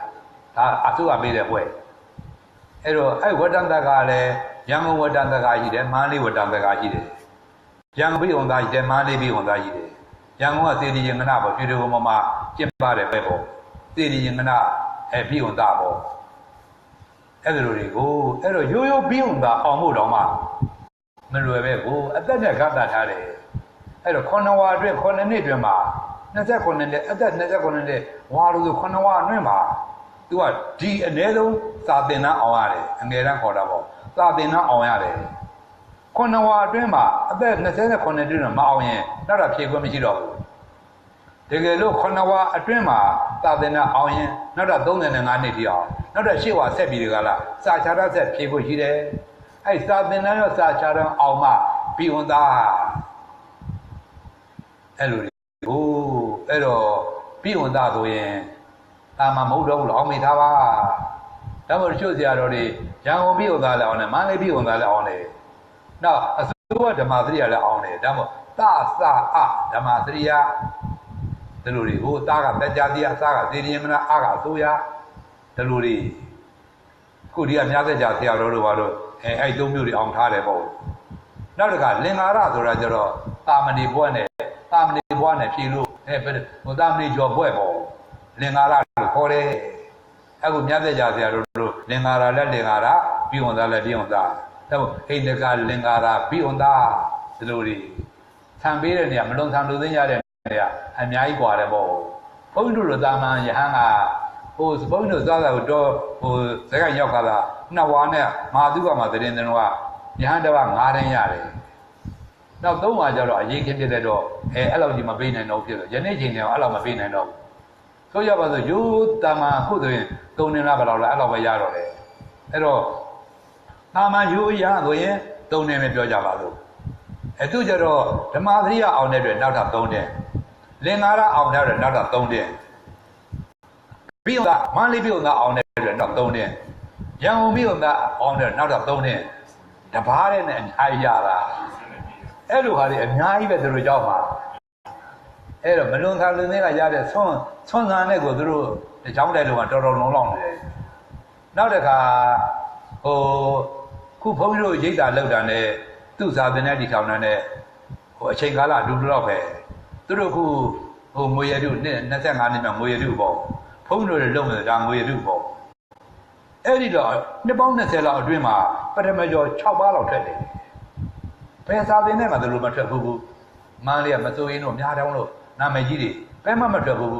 ဒါအစိုးရပေးတဲ့ပွဲအဲ့တော့အဲ့ဝတ္တန်တကာလည်းရန်ကုန်ဝတ္တန်တကာရှိတယ်မန္တလေးဝတ္တန်တကာရှိတယ်ရန်ကုန်ပြီးဝန်သားရှိတယ်မန္တလေးပြီးဝန်သားရှိတယ်ရန်ကုန်ကစေတီရင်္ဂနာပေါ့ပြည်တော်မှာကျင်းပတယ်ပဲပေါ့စေတီရင်္ဂနာပြီးဝန်သားပေါ့အဲ့လိုတွေကိုအဲ့တော့ရိုးရိုးပြီးဝန်သားအောင်ဖို့တော့မှမလွယ်ပဲကိုအသက်နဲ့ကပ်တာထားတယ်အဲ့တော့9ဝါအတွင်း9နှစ်အတွင်းမှာ29နှစ်အသက်29နှစ်ဝါလို့ဆို9ဝါအတွင်းမှာသူကဒီအနည်းဆုံးစာသင်တန်းအောင်ရတယ်အငယ်တန်းခေါ်တာပေါ့စာသင်တန်းအောင်ရတယ်9ဝါအတွင်းမှာအသက်29နှစ်အတွင်းမှာမအောင်ရင်နောက်တော့ဖြေခွင့်မရှိတော့ဘူးတကယ်လို့9ဝါအတွင်းမှာစာသင်တန်းအောင်ရင်နောက်တော့35နှစ်ထိအောင်နောက်တော့10ဝါဆက်ပြီးဒီကလာစာချတာဆက်ဖြေခွင့်ရှိတယ်အဲ့စာသင်တန်းရောစာချတာအောင်မှပြီးဝန်သားအဲ့လိုကိုအဲ့တော့ပြီးဝန်သားဆိုရင်တာမမဟုတ်တော့ဘူးလို့အောင်မိထားပါဒါမှမဟုတ်ချို့ဆရာတော်တွေရန်ကုန်ပြီးဝန်သားလည်းအောင်တယ်မန္တလေးပြီးဝန်သားလည်းအောင်တယ်နောက်အစိုးရဓမ္မသရိယာလည်းအောင်တယ်ဒါမှမဟုတ်သဓမ္မသရိယာဒီလိုတွေကိုသားကတကြတိယစားကသေရင်မနာအကအစိုးရဒီလိုတွေခုဒီကများသက်ကြဆရာတော်တို့ဘာလို့အဲ့သုံးမျိုးတွေအောင်ထားတယ်ပေါ့နောက်တစ်ခါလင်္ကာရဆိုတာကျတော့တာမဏိဘွဲ့နဲ့ဖြေလို့ဟိုတာမဏိကျော်ဘွဲ့ပေါ့လင်္ကာရလို့ခေါ်တယ်အခုများသက်ကြဆရာတော်တို့လင်္ကာရလက်လင်္ကာရပြီးဝန်သားလက်ပြီးဝန်သားဒါမို့အိန္ဒကလင်္ကာရပြီးဝန်သားဒီလိုတွေဆံပေးတဲ့နေရာမလုံဆံလို့သိရတဲ့နေရာအများကြီးกว่าတယ်ပေါ့ဘုန်းကြီးတို့တာမန်ယဟန်ကဟိုဘုန်းကြီးတို့သွားတာကိုတော့ဟိုဇက်ကရောက်ခါတာနှစ်ဝါနဲ့မဟာသုဘမှာသတင်းတယ်တော့ယဟန်တော့9တန်းရတယ်နောက်3ဝါကျတော့အရေးခင်းပြတဲ့တော့အဲ့လောက်ကြီးမပေးနိုင်တော့ဖြစ်လို့ယနေ့ချိန်တော့အဲ့လောက်မပေးနိုင်တော့ဘူးဆိုရပါဆိုယူတာမန်ခုဆိုရင်3နှစ်လားဘယ်လောက်လဲအဲ့လောက်ပဲရတော့တယ်အဲ့တော့တာမန်ယူရဆိုရင်3နှစ်ပဲပြောကြပါလို့အဲ့သူကျတော့ဓမ္မသရိယအောင်တဲ့အတွက်နောက်ထပ်3နှစ်လင်္ကာရအောင်တဲ့အတွက်နောက်ထပ်3နှစ်ပြီးတော့မန္တလေးပြီးတော့အောင်တဲ့အတွက်နောက်3နှစ်ရန်ကုန်ပြီးတော့အောင်တဲ့နောက်ထပ်3နှစ်တပားတဲ့နဲ့အများကြီးရတာအဲ့လိုဟာတွေအများကြီးပဲသူတို့ကြောက်ပါအဲ့တော့မလွန်ခါလွန်သေးကရတဲ့ဆွမ်းဆန်တဲ့ကိုသူတို့အကြောင်းတဲ့လုံးကတော်တော်လုံးလောင်းနေတယ်နောက်တစ်ခါဟိုခုဘုန်းကြီးတို့ရိတ်တာလောက်တာနဲ့သူ့စာသင်တဲ့ဒီထောင်နဲ့ဟိုအချိန်ကာလအတူတူတော့ပဲသူတို့ခုဟိုငွေရတုနဲ့25နှစ်မှငွေရတုပေါ့ဘုန်းကြီးတို့လုံနေတာဒါငွေရတုပေါ့အဲ့ဒီတော့နှစ်ပေါင်း20လောက်အတွင်းမှာပထမကျော်6ပါးလောက်ထွက်တယ်ဘယ်စာသင်တဲ့မှာသူတို့မထွက်ဘူးမန်းလေးကမစိုးရင်တော့များတောင်းလို့နာမည်ကြီးတွေဘယ်မှမထွက်ဘူး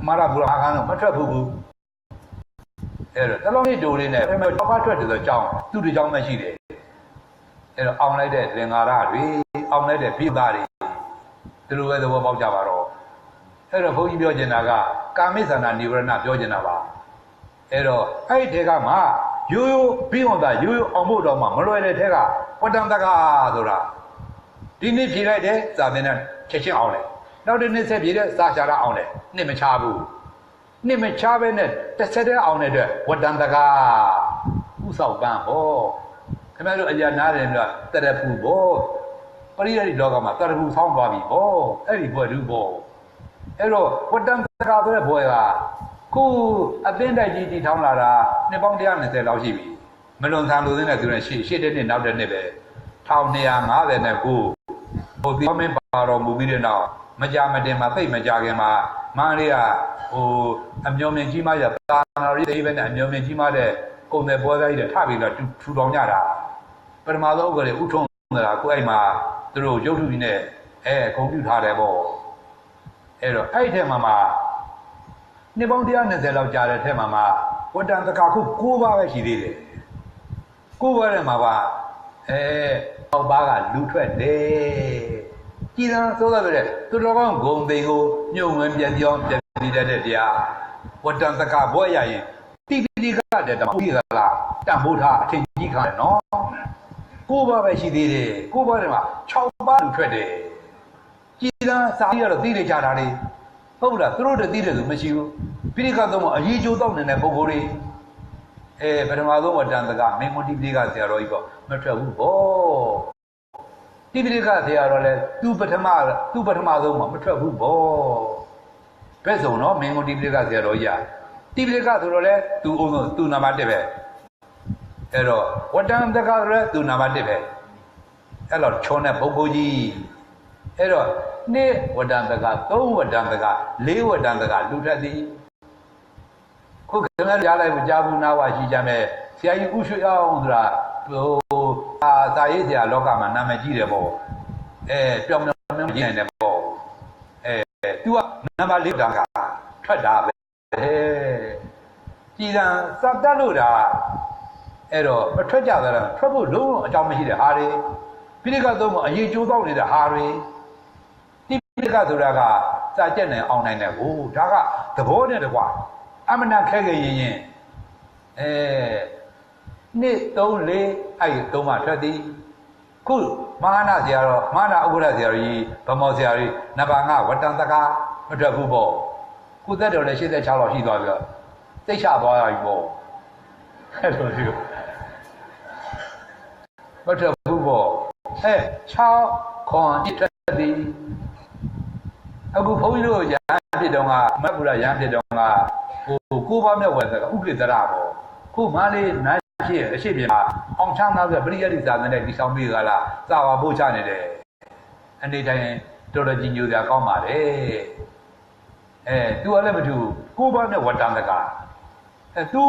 အမာရဘူရာခန်းတော့မထွက်ဘူးအဲ့တော့တလုံးလေးတူလေးနဲ့ပထမ6ပါးထွက်တယ်ဆိုကြောင်းသူ့တကြောင်းမရှိတယ်အဲ့တော့အောင်လိုက်တဲ့သင်္ဃာရတွေအောင်လိုက်တဲ့ပြိသားတွေဒီလိုပဲသဘောပေါက်ကြပါတော့အဲ့တော့ဘုန်းကြီးပြောချင်တာကကာမိသန္တာနိဗ္ဗာန်ပြောချင်တာပါအဲ့တော့အဲ့ဒီထဲကမှရိုးရိုးပြီးဝန်သားရိုးရိုးအောင်ဖို့တော့မှမလွယ်တဲ့ထဲကဝတ္တန်တကာဆိုတာဒီနေ့ဖြေလိုက်တယ်စာသင်တဲ့ချက်ချင်းအောင်တယ်နောက်တစ်နေ့ဆက်ဖြေတဲ့စာချတာအောင်တယ်နှစ်မချဘူးနှစ်မချပဲနဲ့တစ်ဆက်တည်းအောင်တဲ့အတွက်ဝတ္တန်တကာဥဆောက်ပန်းဟောခင်ဗျားတို့အရာနားတယ်တော့တရဖူဘောပရိယတ်လောကမှာတရဖူဆောင်းသွားပြီဘောအဲ့ဒီဘွယ်သူဘောအဲ့တော့ဝတ္တန်တကာဆိုတဲ့ဘွယ်ကခုအသင်းတိုက်ကြီးတည်ထောင်လာတာနှစ်ပေါင်း120လောက်ရှိပြီမလွန်ဆန်လို့တဲ့သူနဲ့ရှေ့တဲ့နှစ်နောက်တဲ့နှစ်ပဲ1259ဟိုဒီမင်းပါတော်မူပြီးတဲ့နောက်မကြမတင်မှာသိမကြခင်မှာမန်းလေးကဟိုအမျိုးမြင့်ကြီးမရတာနာရီသိပဲနဲ့အမျိုးမြင့်ကြီးမတဲ့ကုံတဲ့ပွဲသားကြီးတွေထပြီးတော့ထူထောင်ကြတာပထမဆုံးဥက္ကဋ္ဌဥထုံးနေတာကိုအဲ့မှာသူတို့ရုပ်ထုကြီးနဲ့ဂုံပြုထားတယ်ပေါ့အဲ့တော့အဲ့ထဲမှာနှစ်ပေါင်း120လောက်ကြာတဲ့ထဲမှာဝတ္တန်တကာခု9ပါးပဲရှိသေးတယ်9ပါးထဲမှာပါ6ပါးကလူထွက်တယ်ကြည်သာသိုးသားပဲသူတော်ကောင်းဂုံသိန်းကိုညှုံဝင်ပြန်ပြောင်းပြန်ပြီးတဲ့တရားဝတ္တန်တကာဘွဲရရင်တိတိကတဲ့တမဟုတ်ကလားတန်ဖိုးထားအထင်ကြီးခါတယ်နော်9ပါးပဲရှိသေးတယ်9ပါးထဲမှာ6ပါးလူထွက်တယ်ကြည်သာစာရတော့သိနေကြတာလေ ဟုတ်လားသူတို့တည်းတည်းဆိုမရှိဘူးပိဋကသုံးမှာအရေးကျိုးတောက်နေတဲ့ပုဂ္ဂိုလ်တွေပထမဆုံးဝတ္တန်တကမင်းမတိပိဋကဆရာတော်ကြီးပေါ့မထွက်ဘူးဗောတိပိဋကဆရာတော်လဲသူပထမဆုံးမှာမထွက်ဘူးဗောဘယ်ဆုံးနော်မင်းမတိပိဋကဆရာတော်ကြီးတိပိဋကဆိုတော့လဲသူအုံဆုံးသူနံပါတ်1ပဲအဲ့တော့ဝတ္တန်တကဆိုလဲသူနံပါတ်1ပဲအဲ့တော့ချောတဲ့ပုဂ္ဂိုလ်ကြီးအဲ့တော့2ဝတ္တန်တက3ဝတ္တန်တက4ဝတ္တန်တကလူထက်သည်ခုခဏကြားလိုက်မကြားဘူးနားဝရှိကြမယ်ဆရာကြီးဥရွှေအောင်ဆိုတာသာရေးဆရာလောကမှာနာမည်ကြီးတယ်ပေါ့ပြောင်းပြောင်းကြီးနိုင်တယ်ပေါ့သူကနံပါတ်4တန်ကထွက်တာပဲကြည်စံစတက်လို့တာအဲ့တော့မထွက်ကြတာထွက်ဖို့လုံးဝအကြောင်းမရှိတဲ့ဟာတွေပိဋကသုံးမှာအရေးကျိုးတောက်နေတဲ့ဟာတွေတိပိဋကဆိုတာကစာကျက်နေအောင်နိုင်တယ်ဟိုဒါကသဘောနဲ့တကွာအမနာခဲခဲရင်2 3 4အဲ့3မှထွက်သည်ခုမဟာနာဆရာတော်မဟာနာဥက္ကဋ္ဌဆရာကြီးဗမောဆရာကြီးနဘာငါဝတ္တန်တကာမထွက်ဘူးပေါ့ခုသက်တော်လည်း86လောက်ရှိသွားပြီတော့သိချသွားပြီပေါ့အဲ့လိုမျိုးမထွက်ဘူးပေါ့6ခွန်ထွက်သည်အခုဘုန်းကြီးတို့ရဟန်းဖြစ်တော့ကမတ်ဗုဒ္ဓရဟန်းဖြစ်တော့ကကိုးပါးမြတ်ဝယ်စကဥပ္ပိတရပေါ့ခုမလေးနန်းရှိအရှိပြင်မှာအောင်ချမ်းသားဆိုပရိယတိသာသနဲ့ဒီဆောင်ပြီးကလားစာပါပို့ချနေတယ်အနေတိုင်းတော်တော်ကြီးညိုစရာကောင်းပါတယ်သူကလည်းမတူကိုးပါးမြတ်ဝတ္တန်တကာသူ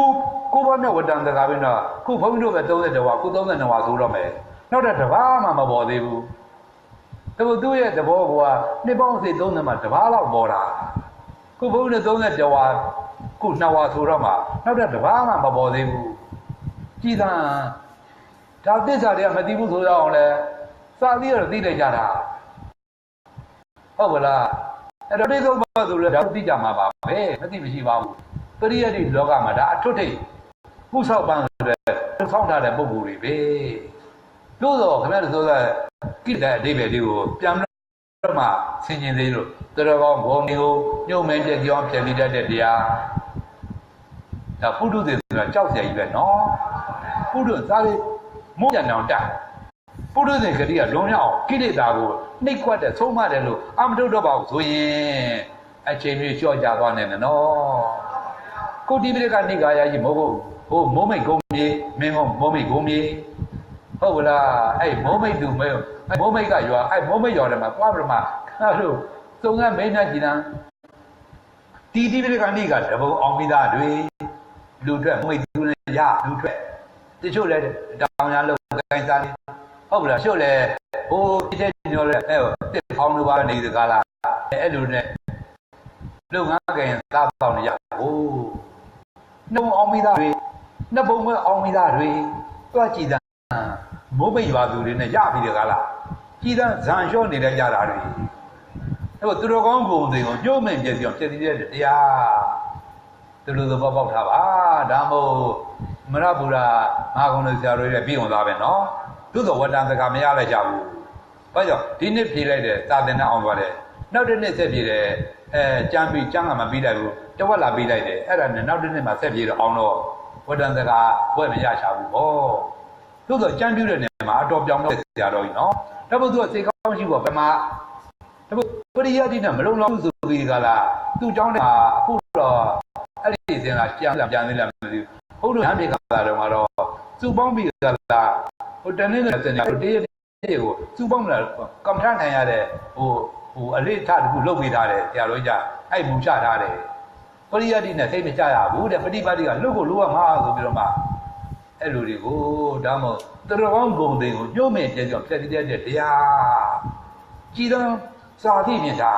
ကိုးပါးမြတ်ဝတ္တန်တကာပြီးတော့ခုဘုန်းကြီးတို့ပဲ30ဝါခု32ဝါဆိုတော့မယ်နောက်တော့တဘာမှမပေါ်သေးဘူးသူရဲ့သဘောကနှစ်ပေါင်းစီ30မှာတဘာလောက်ပေါ်တာခုဘုန်းကြီးတို့30ဝါခု2ဝါဆိုတော့မှနောက်တော့တဘာမှမပေါ်သေးဘူးကြည်သာဒါသစ္စာတွေကမသိဘူးဆိုတော့အောင်လဲစာသီးတော့သိလိုက်ကြတာဟုတ်ပါလားအဲ့တော့ဒီကုန်းပါဆိုလဲဒါသိကြမှာပါပဲမသိမရှိပါဘူးပရိယတ်ဒီလောကမှာဒါအထွတ်ထိပ်မှုဆောက်ပန်းဆိုတဲ့ဆောက်ထားတဲ့ပုံကိုယ်တွေပဲတို့တော့ခင်ဗျားတို့ဆိုတာကိတ္တအဓိပ္ပာယ်လေးကိုပြန်တော့မှဆင်ခြင်သေးလို့တော်ကောင်းဘုံမျိုးညှို့မဲပြည့်ကြောင်းပြန်ပြီးတတ်တဲ့တရားဒါပုထုဇဉ်ဆိုတာကြောက်စရာကြီးပဲနော်ပုထုဇဉ်လေးမိုးကြံအောင်တက်ပုထုဇဉ်ကတိကလွန်မြောက်ကိလေသာကိုနှိပ်ကွက်တဲ့ဆုံးမတယ်လို့အမထုတ်တော့ပါဘူးဆိုရင်အချိန်မျိုးလျှော့ကြသွားနိုင်မယ်နော်ကိုတိပိဋကနိကာယကြီးမဟုတ်ဘူးဟိုမိုးမိတ်ကုန်းမြေမင်းမိုးမိတ်ကုန်းမြေဟုတ်ကလားအဲ့မိုးမိတ်သူမဲမိုးမိတ်ကရွာအဲ့မိုးမိတ်ရွာတယ်မှာသွားပြမှာခါလို့သုံးကမင်းနဲ့ကြည်နံတီတိပိဋကနိကတဘုံအောင်ပြီးသားတွေလူထွက်မိတ်သူနဲ့ရလူထွက်တချို့လဲတောင်ရလုံးကိုင်းစားလေးဟုတ်ကလားချို့လဲဟိုတဲ့ညောလဲအဲ့တစ်ဖောင်းလိုပါနေစကားလားအဲ့လိုနဲ့လုပ်ငန်းကင်သားပေါင်းနေရဟိုနှုံအောင်ပြီးသားတွေနှစ်ဘုံပဲအောင်ပြီးသားတွေတွားကြည်သာမိုးပိတ်ရွာသူတွေနဲ့ရပြီးတဲ့ကားလားကြည်သာဇန်လျှော့နေတဲ့ကြတာတွေအဲ့သူတော်ကောင်းပုံတွေကိုညှို့မင်ပြည့်စုံပြည့်စည်တဲ့တရားသူတို့သဘောပေါက်ထားပါဒါမို့မရဗုဒ္ဓငါကုံလို့ဆရာတို့ရဲ့ပြည်ဝင်သားပဲနော်သို့တော်ဝတ္တန်စကားမရလိုက်ကြဘူးဘာကြောင့်ဒီနှစ်ဖြေလိုက်တယ်သာသနာအောင်သွားတယ်နောက်တစ်နှစ်ဆက်ဖြေတယ်ကျမ်းပြီးကျမ်းကမပြီးလိုက်ဘူးတဝက်လာပြီးလိုက်တယ်အဲ့ဒါနဲ့နောက်တစ်နှစ်မှဆက်ဖြေတော့အောင်တော့ဝတ္တန်စကားဘွဲ့မရချဘူးဗောသို့တော်ကျမ်းပြတဲ့နေရာမှာအတော်ပြောင်းတော့ဆရာတော်ကြီးနော်ဒါပေမဲ့သူကစေကောင်းရှိပေါ့ဗမာဒါပေမဲ့ပရိယတ်တိနဲ့မလုံလောက်ဆိုပြီးကလားသူ့เจ้าနဲ့အခုတော့အဲ့ဒီစင်လာပြန်သေးလားမသိဘူးဟုတ်လို့ဟမ်းပြေကလာတော့ကတော့စုပေါင်းပြီးကလာဟိုတနေ့နဲ့စင်လာတရက်ကိုစုပေါင်းလာကမ္မထနိုင်ရတဲ့ဟိုအလေးထားတခုလုပ်ပေးထားတယ်ဆရာတော်ကြီးအဲ့မူချထားတယ်ပရိယတ်တိနဲ့သိမကြရဘူးတဲ့ပฏิပတ်တိကလွတ်ကိုလိုရမှာဆိုပြီးတော့မှအဲ့လိုတွေကိုဒါမှမဟုတ်တရကောင်းဂုံတွေကိုညှို့မဲ့ပြည့်စုံပြည့်စည်တဲ့တရားကြည်တော်စာတိမြင်တာ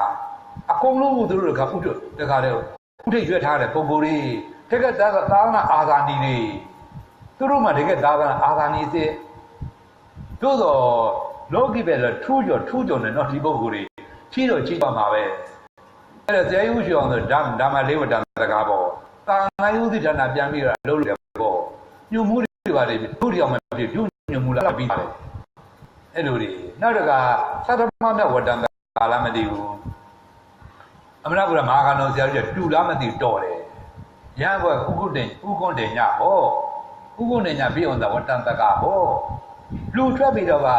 အကုန်လုံးကိုသူတို့ကဥထုတခါတည်းဥထိတ်ရွက်ထားတဲ့ပုံကိုယ်တွေတကယ်သာနာအာဇာနည်တွေသူတို့မှတကယ်သာနာအာဇာနည်စေတို့တော့လောကီပဲထူးကြော်နေတော့ဒီပုံကိုယ်တွေချီတော့ချီပါမှာပဲအဲ့ဒါဇေယျဥရှိအောင်ဆိုဓမ္မလေးဝတ္တစကားပေါ့တာငါယုသိဌာနပြန်ပြီးတော့လုပ်တယ်ပေါ့ညှို့မှုတွေပါလေသူ့တရားမှဖြစ်ညှို့မှုလာပြီးပါတယ်အဲ့လိုတွေနောက်တကသတ္တမမြတ်ဝတ္တကာလမသိဘူး အမနာကမာကနောဆရာကြီးတူလားမသိတော်တယ်ရန်ဘွယ်ဥကွန်တင်ညဟောဥကွန်တင်ညပြီးအောင်သာဝတ္တန်တကဟောလူထွက်ပြီးတော့က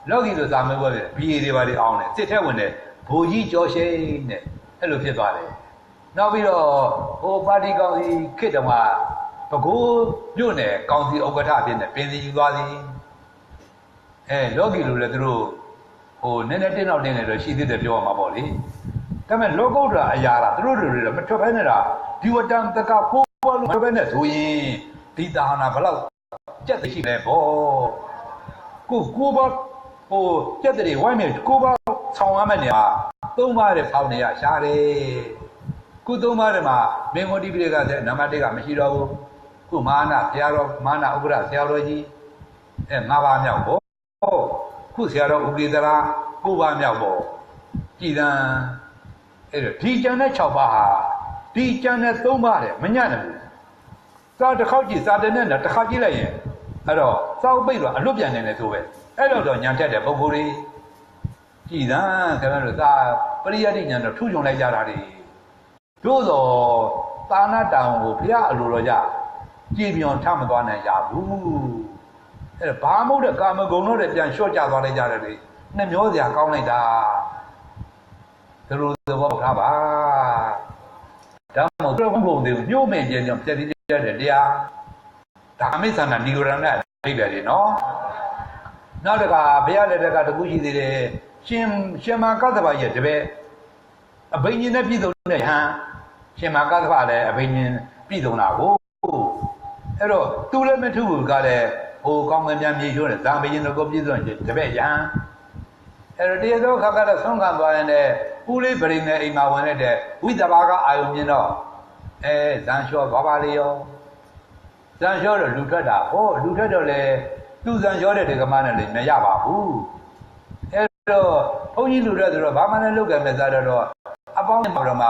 လောကီလိုစာမေးပွဲဘီအေတွေပါလေအောင်တယ်စစ်ထဲဝင်တယ်ဘိုလ်ကြီးကျော်ရှိန်တဲ့အဲ့လိုဖြစ်သွားတယ်နောက်ပြီးတော့ဟိုပါတီကောင်စီခေတ်တုန်းကပဲခူးမြို့နယ်ကောင်စီဥက္ကဋ္ဌဖြစ်နေပင်စီယူသွားသည်လောကီလိုလည်းသူတို့ဟိုနည်းနည်းတင်းတော့တင်းနေတော့ရှိသေးတယ်ပြောရမှာပေါ့လေဒါပေမဲ့လောကုတ္တရာအရာလားသူတို့တွေတော့မထွက်ဘဲနေတာဒီဝတ္တန်တကပိုးပေါ်လို့ထွက်ဘဲနဲ့ဆိုရင်ဒီတာဟာနာဘလောက်ကြက်သိရှိလဲပေါ့ကိုဘာဟိုကြက်တွေဝိုင်းနေကိုဘာဆောင်းရမယ်နေဟာသုံးပါးတဲ့ဖောင်းနေရရှားတယ်ခုသုံးပါးတဲ့မှာမင်းကိုတိပိဋကတဲ့နံပါတ်1ကမရှိတော့ဘူးခုမာနဆရာတော်မာနဥက္ကဋ္ဌဆရာတော်ကြီး၅ပါးမြောက်ပေါ့ခုဆရာတော်ဥပ္ပေသရာ9ပါးမြောက်ပေါ့ကြည်သံအဲ့တော့ဒီကျန်တဲ့6ပါးဟာဒီကျန်တဲ့3ပါးတဲ့မညံ့ဘူးစာတစ်ခေါက်ကြည့်စာတဲ့နဲ့တစ်ခါကြည့်လိုက်ရင်အဲ့တော့စာအုပ်ပိတ်တော့အလွတ်ပြန်နေတယ်ဆိုပဲအဲ့တော့ညံထက်တဲ့ပုံကိုယ်တွေကြည်သံခင်ဗျားတို့သာပရိယတ်တိညာတော့ထူးချွန်လိုက်ကြတာတွေတို့သောသာနာတံကိုဘုရားအလိုတော်ကြကြည်ပြောင်ထမသွားနိုင်ကြဘူးအဲ့ဘာမဟုတ်တဲ့ကာမဂုဏ်တို့လည်းပြန်လျှော့ကျသွားလိုက်ကြတယ်လေနှမျောစရာကောင်းလိုက်တာသူတို့သဘောထားပါဒါမှမဟုတ်သူတို့ဘုံတွေညှို့မဲ့ခြင်းကြောင့်ပြည့်စည်တဲ့တရားဓမ္မိသနာနိဂရဏအဓိပ္ပာယ်တွေနော်နောက်တကဘုရားလက်ထက်ကတကူရှိသေးတယ်ရှင်မကသဗ္ဗရဲ့တပည့်အဘိညာဉ်နဲ့ပြည့်စုံတဲ့ဟန်ရှင်မကသဗ္ဗလည်းအဘိညာဉ်ပြည့်စုံတာကိုအဲ့တော့သူလည်းမထုဘူးကလည်းဟိုကောင်းကင်ပြန်မြေချိုးတယ်ဇာဘိညာဉ်ကိုပြည့်စုံခြင်းတပည့်ယဟန်အဲ့တော့တရားသောခါကတော့ဆုံးခံသွားရင်လည်းဦးလေးပရိနေအိမ်မှာဝင်တဲ့ဝိသဘာကအာယုံမြင်တော့ဇန်လျှောသွားပါလေရောဇန်လျှောတော့လူထွက်တာဟောလူထွက်တော့လေသူဇန်လျှောတဲ့ဒီကမနဲ့လည်းမရပါဘူးအဲ့တော့ဘုန်းကြီးလူထွက်ဆိုတော့ဘာမှလည်းလုပ်ကြမဲ့စားတော့အပေါင်းနဲ့တော့မှ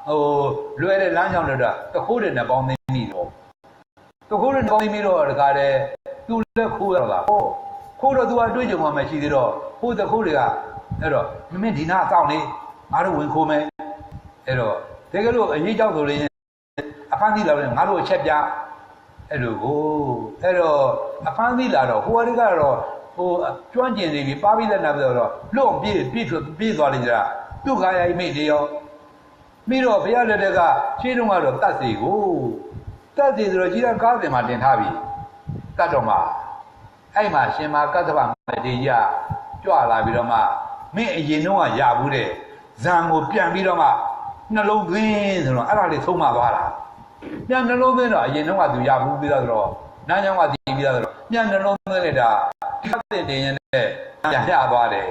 ဟိုလွယ်တဲ့လမ်းကြောင်းတော့တခိုးတဲ့နဲ့ပေါင်းသိမိတော့တခိုးတဲ့ပေါင်းသိမိတော့တကားတဲ့သူလည်းခိုးရတာဟောခိုးတော့သူအတွေ့အကြုံမှမရှိသေးတော့ဟိုတခိုးတွေကအဲ့တော့မင်းဒီနာစောင့်နေငါတို့ဝင်ခိုးမယ်အဲ့တော့တကယ်လို့အရေးကြောက်ဆိုရင်အဖမ်းသီးလာလို့ငါတို့အချက်ပြအဲ့လိုကိုအဲ့တော့အဖမ်းသီးလာတော့ဟိုအရိကတော့ဟိုကျွမ်းကျင်နေပြီပါပြီးတဲ့နောက်တော့လွတ်ပြေးသွားလိမ့်ကြတာသူ့ခါရိုက်မိတ်တွေရောပြီးတော့ဘုရားလက်ထက်ကရှင်းတော့ကတော့တတ်စီကိုတတ်စီဆိုတော့ကြီးကကားစင်မှာတင်ထားပြီတတ်တော့မှအဲ့မှာရှင်မာကတ္တဗမတေကြီးကကြွလာပြီးတော့မှမင်းအရင်တော့ကရဘူးတဲ့ဇံကိုပြန်ပြီးတော့မှနှလုံးသွင်းဆိုတော့အဲ့ဒါလေးသုံးမသွားတာပြန်နှလုံးသွင်းတော့အရင်တော့ကသူရဘူးပြီးတော့နားကြောင်ကတည်ပြီးတော့ပြန်နှလုံးသွင်းလိုက်တာဒီကတဲ့တင်ရင်နဲ့ပြန်ရသွားတယ်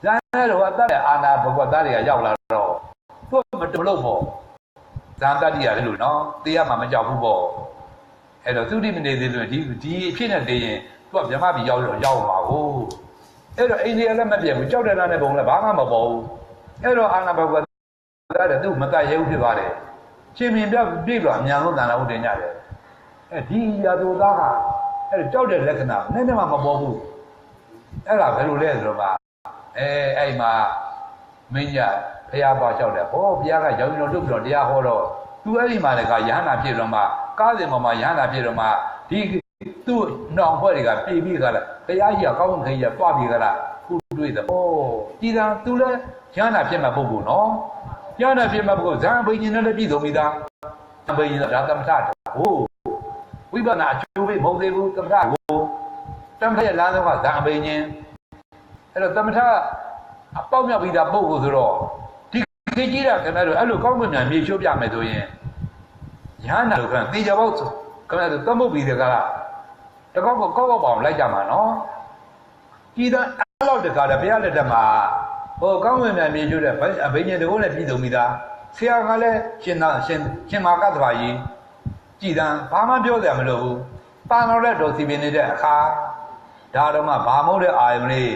ဇံနဲ့တော့အတတ်တဲ့အာနာဘဂဝတ်သားတွေကရောက်လာတော့သူမတလို့ပေါ့ဇံတတ်တရားလည်းလို့နော်တေးရမှာမကြောက်ဘူးပေါ့အဲ့တော့သူတိမနေသေးလို့ဒီအဖြစ်နဲ့တည်ရင်သူကဗြဟ္မပြည်ရောက်ပါဘူးအဲ့တော့အိန္ဒိယလည်းမပြတ်ဘူးကြောက်တဲ့လားနဲ့ဘုံလည်းဘာမှမပေါ်ဘူးအဲ့တော့အာနာဘဂဝတ်သားတဲ့သူမတတ်ရဲဘူးဖြစ်သွားတယ်ရှင်မြင်ပြပြည့်ပြီးအမြန်ဆုံးတန်လာဖို့တင်ကြတယ်ဒီရာဇဝသားကအဲ့ကြောက်တဲ့လက္ခဏာနည်းနည်းမှမပေါ်ဘူးအဲ့ဒါဘယ်လိုလဲဆိုတော့အဲ့မှာမင်းကြီးဖះပါလျှောက်တယ်ဟောဘုရားကရောင်တော်တုတ်ပြီးတော့တရားဟောတော့သူအဲ့ဒီမှာလည်းကရဟန္တာဖြစ်တော့မှကားစင်ပေါ်မှာရဟန္တာဖြစ်တော့မှဒီသူ့နှောင်ဖွဲ့တွေကပြေးပြီးကြလားတရားကြီးကကောင်းကောင်းခကြီးကတွားပြီးကြလားခုတွေ့တယ်ဟောကြည်သာသူလည်းရဟန္တာဖြစ်မှာပုဂ္ဂိုလ်နော်ရဟန္တာဖြစ်မှာပုဂ္ဂိုလ်ဇံဘိညာဉ်နဲ့လည်းပြည့်စုံပြီးသားဘိညာဉ်ဒါသမထဟိုဝိပဿနာအကျိုးပေးမဟုတ်သေးဘူးသမထကိုသမထရဲ့လမ်းဆုံးကဇံဘိညာဉ်အဲ့တော့သမထအပေါက်မြောက်ပြီးသားပုဂ္ဂိုလ်ဆိုတော့ဒီခေကြီးတာခင်ဗျားတို့အဲ့လိုကောင်းကင်မြန်မြေချိုးပြမယ်ဆိုရင်ရဟန္တာလို့ခင်ဗျာသေချာပေါ့ခင်ဗျားတို့သမုတ်ပြီးတဲ့ကလားတကောက်ကောက်ပေါအောင်လိုက်ကြမှာနော်ကြည်သာအဲ့လောက်တကားလည်းဘုရားလက်ထက်မှာဟိုကောင်းကင်မြန်မြေချိုးတဲ့အဘိညာဉ်တကုန်းနဲ့ပြည်စုံပြီးသားဆရာကလည်းရှင်မာကတ္တဗာကြီးကြည်သာဘာမှပြောစရာမလိုဘူးပါတော်တဲ့တော်စီပင်နေတဲ့အခါဒါတော့မှဘာမဟုတ်တဲ့အာယုံလေး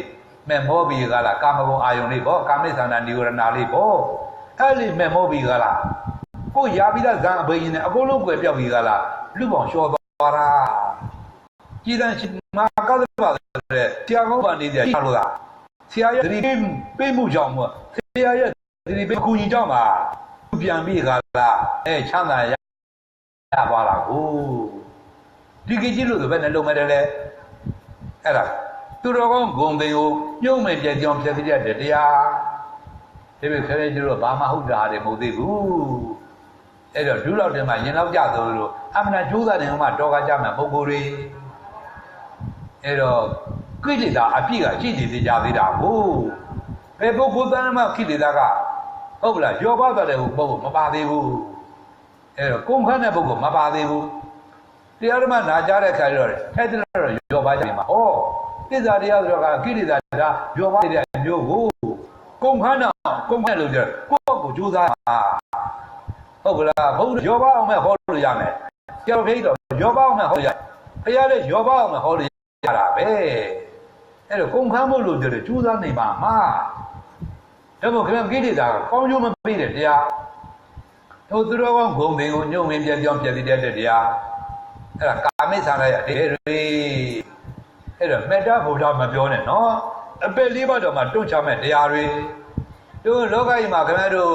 မဲ့မောပြီးကလားကာမဂုဏ်အာယုံလေးပေါ့ကာမိသန္တာနိဝရဏလေးပေါ့အဲ့ဒီမဲ့မောပြီးကလားကိုရပြီးသားဇံအဘိညာဉ်နဲ့အကုန်လုံးကွယ်ပြောက်ပြီးကလားလူပေါင်းလျှော်သွားတာကြည်သာရှင်မာကတ္တဗာတဲ့ဆရာကောင်းပါနေကြရလို့လားဆရာရဲ့သတိပေးမှုကြောင့်မို့ဆရာရဲ့ ဒီပဲကူညီကြမှာပြန်ပြီးကလားချမ်းသာရပါလားကိုဒီကကြီးလို့ဆိုပဲနဲ့လုံးမတယ်လေအဲ့ဒါသူတော်ကောင်းဂုံသိကိုညှို့မဲ့ပြကြောင်ဖြစ်တဲ့တရားဒီပဲခဲကျတော့ဘာမှဟုတ်တာတွေမဟုတ်သေးဘူးအဲ့တော့ဒုလောက်တင်မှရင်လောက်ကြသလိုအမှန်ကျိုးသားတယ်မှတော်ကားကြမှာပုံကိုယ်တွေအဲ့တော့ကိလေသာအပြည့်ကရှိနေသေးကြသေးတာကိုဘယ်ပုဂ္ဂိုလ်သားမှကိလေသာကဟုတ်လားရောပါတဲ့ပုဂ္ဂိုလ်မပါသေးဘူးအဲ့တော့ကုန်ခန်းတဲ့ပုဂ္ဂိုလ်မပါသေးဘူးတရားဓမ္မနာကြားတဲ့ခါကျတော့အဲ့ဒါတော့ရောပါကြမှာဟောသစ္စာတရားဆိုတော့ကိလေသာဒါရောပါတဲ့အမျိုးကိုကုန်ခန်းတော့ကုန်ခန်းလို့ပြောကိုယ့်ကိုကြိုးစားဟုတ်ကလားဘုရားရောပါအောင်မဲ့ဟောလို့ရမယ်ကျော်ဖိတ်တော့ရောပါအောင်မဲ့ဟောရဘုရားလည်းရောပါအောင်မဲ့ဟောလို့ရတာပဲအဲ့တော့ကုန်ခန်းဖို့လို့ပြောတယ်ကြိုးစားနေပါမှာဒါမို့ခင်ဗျကိလေသာကကောင်းကျိုးမပေးတဲ့တရားတို့သူတော်ကောင်းဂုံပင်ကိုညှို့ဝင်ပြပြောင်းပြတဲ့တရားအဲ့ဒါကာမိဆန္ဒရတဲ့တွေအဲ့တော့မေတ္တာဘုရားမပြောနဲ့နော်အပယ်လေးပါးတော့မှတွန့်ချမဲ့တရားတွေတို့လောကကြီးမှာခင်ဗျားတို့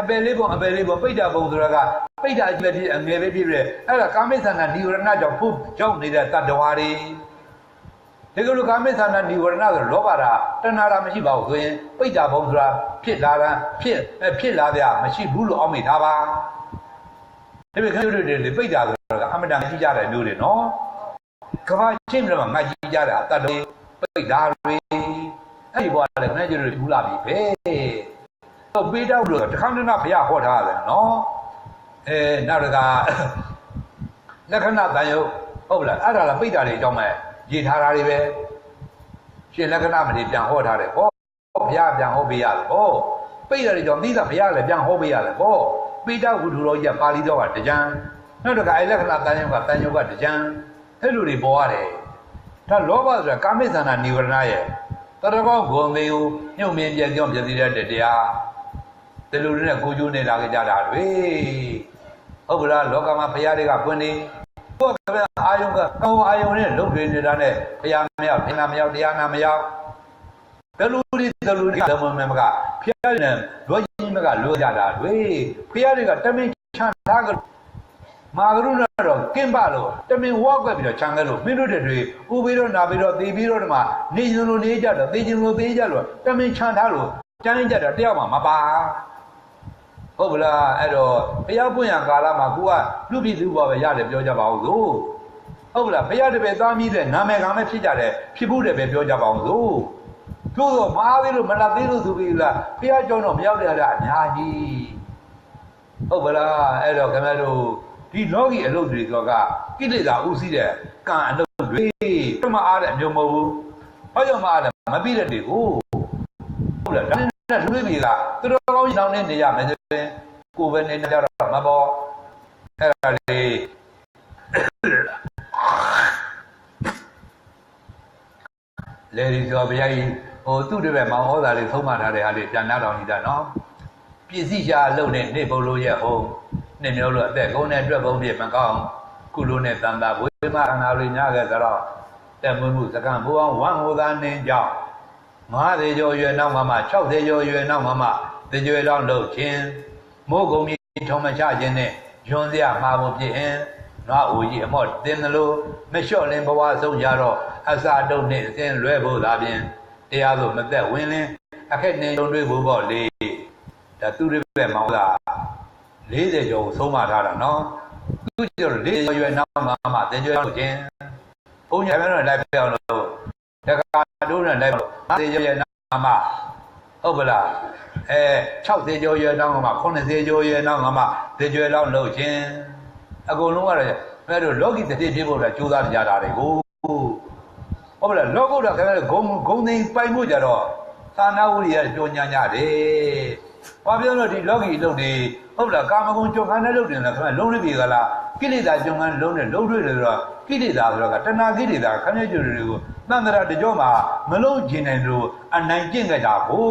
အပယ်လေးပုံပိဋ္ဌာပုံဆိုတာကပိဋ္ဌာအကျလက်အငယ်ပဲပြည့်ပြည့်အဲ့ဒါကာမိဆန္ဒနိဝရဏကြောင့်ဖို့ကြောင့်နေတဲ့တတ္တဝါတွေဒီလိုကာမိဆန္ဒနိဝရဏဆိုလောဘတာတဏှာတာမရှိပါဘူးဆိုရင်ပိဋ္ဌာပုံဆိုတာဖြစ်လာတာဖြစ်လာကြမရှိဘူးလို့အောက်မိထားပါဒီလိုခင်ဗျားတို့တွေပိဋ္ဌာဆိုတာကအမတန်ကြီးကြတဲ့မျိုးတွေနော်ကဘာချင်းပြတော့ငါကြီးကြတာတတ္တပိဋ္ဌာတွေအဲ့ဒီဘဝလည်းခင်ဗျားတို့ထူလာပြီပဲတော့ပေးတော့လို့တခါတည်းကဘုရားဟောထားတယ်နော်နောက်တကလက္ခဏာတန်ရုပ်ဟုတ်လားအဲ့ဒါလားပိဋ္ဌာတွေအကြောင်းမဲ့ရေးထားတာတွေပဲရှင်လက္ခဏာမတွေပြန်ဟောထားတယ်ဟောဘုရားပြန်ဟောပေးရတယ်ဟောပိဋ္ဌာတွေကြောင့်သီးသဘုရားလည်းပြန်ဟောပေးရတယ်ဟောပိဋ္ဌဝုဒ္ဓရောကြီးကပါဠိတော်ကတကြံနောက်တကအဲ့လက္ခဏာတန်ရုပ်ကတကြံအဲ့လိုတွေပေါ်ရတယ်ဒါလောဘဆိုတာကာမိသန္တာနိဝရဏရဲ့တရကောဂုံသေးကိုညှို့မြင်ပြကြောင်းပြသိတဲ့တရားဒီလိုနဲ့ကိုကျိုးနေလာကြတာတွေဟုတ်ကလားလောကမှာဘုရားတွေကပွင့်နေဘုရားအာယုံကကောင်းအာယုံနဲ့လုံတွေနေတာနဲ့ဘုရားမရောက်ဘုရားမရောက်တရားနာမရောက်ဘယ်လိုလဲဓမ္မမကဘုရားနဲ့လောကြီးမကလောကြတာတွေဘုရားတွေကတမင်ချမ်းသာကမာဂရုနဲ့တော့ကင်းပါလို့တမင်ဝါကွက်ပြီးတော့ခြံခဲ့လို့မင်းတို့တွေဥပြီးတော့နာပြီးတော့သေပြီးတော့ဒီမှာနေရှင်လိုနေကြတော့သေရှင်လိုသေကြလို့တမင်ခြံထားလို့ကျမ်းကြတော့တယောက်မှမပါဟုတ်ကလားအဲ့တော့ဘုရားပွင့်ရကာလမှာကိုကလူပြည်သူဘောပဲရတယ်ပြောကြပါဦးသို့ဟုတ်ကလားဘုရားတပည့်သားမြည်တဲ့နာမည်ကမဲ့ဖြစ်ကြတယ်ဖြစ်ဖို့တယ်ပဲပြောကြပါဦးသို့တို့တော့မအားသေးလို့မလာသေးလို့ဆိုပြီးလားဘုရားကြောင့်တော့မရောက်ရတာအများကြီးဟုတ်ကလားအဲ့တော့ခင်ဗျားတို့ဒီလောကီအလုပ်တွေကကိလေသာဥသိတဲ့ကံအလုပ်တွေမအားတဲ့အမျိုးမဟုတ်ဘူးဟောကြောင့်မအားတယ်မပြည့်တဲ့တွေကိုဟုတ်လားဒါနဲ့လူတွေကသူတော်ကောင်းရှောင်းနေနေရမယ်ဆိုရင်ကိုယ်ပဲနေကြတော့မပေါ်အဲ့ဒါလေလေဒီဆိုဘုရားကြီးဟိုသူ့တပည့်မောင်ဟောတာလေးသုံးမထားတဲ့အားလေးပြန်နာတော်ကြီးတာနော်ပစ္စည်းရှာလုံနဲ့နေပုတ်လို့ရဟုတ်နေမျိုးလို့အသက်ကုန်းနဲ့အတွက်ကုန်းပြမကောင်းကုလိုနဲ့တန်တာဝိမအနာလေးညခဲ့ကြတော့တက်မွေးမှုစကံဘိုးအောင်ဝမ်းဟိုသာနေကြောင်း50ကျော်ရွယ်နောက်မှ60ကျော်ရွယ်နောက်မှတကြွယ်လောက်လုပ်ခြင်းမိုးကုံကြီးထုံမချခြင်းနဲ့ယွန်စရာမှာဖို့ဖြစ်ရင်နွားအိုကြီးအမော့တင်တယ်လို့မလျှော့လင်းဘဝဆုံးကြတော့အစာတုံနဲ့အစင်းလွဲဖို့သာပြင်တရားဆိုမသက်ဝင်လင်းအခက်နေုံတွေးဖို့ပေါ့လေဒါသူတွေပဲမောင်းတာ40ကျော်ကိုဆုံးမထားတာနော်သူကျော်40ကျော်ရွယ်နောက်မှတကြွယ်လုပ်ခြင်းဘုံညာပြန်တော့လိုက်ပြောင်းလို့တက္ကသိုလ်နဲ့လိုက်လို့50ကျော်ရွယ်နောက်မှဟုတ်ပလား60ကျော်ရွယ်နောက်မှ80ကျော်ရွယ်နောက်မှတကြွယ်လောက်လုပ်ခြင်းအကုန်လုံးကတော့အဲတို့လောကီတတိဖြစ်ဖို့ကြိုးစားကြတာတွေကိုဟုတ်ပလားလောကုတ္တခင်ဗျားဂုံသိမ်းပိုင်မှုကြတော့သာနာဝိရိယကြောညာညတယ်ဘာပြောလို့ဒီလောကီအလုပ်တွေဟုတ်လားကာမဂုဏ်ကြုံခံတဲ့လုပ်တွေလားခင်ဗျာလုံးနေပြီကလားကိလေသာကြုံခံလုံးနဲ့လုံးတွေ့တယ်ဆိုတော့ကိလေသာဆိုတော့တဏှာကိလေသာခဏကျူတွေကိုသန္တရာတကြောမှာမလုံးကျင်နိုင်လို့အနိုင်ကျင့်ကြတာကို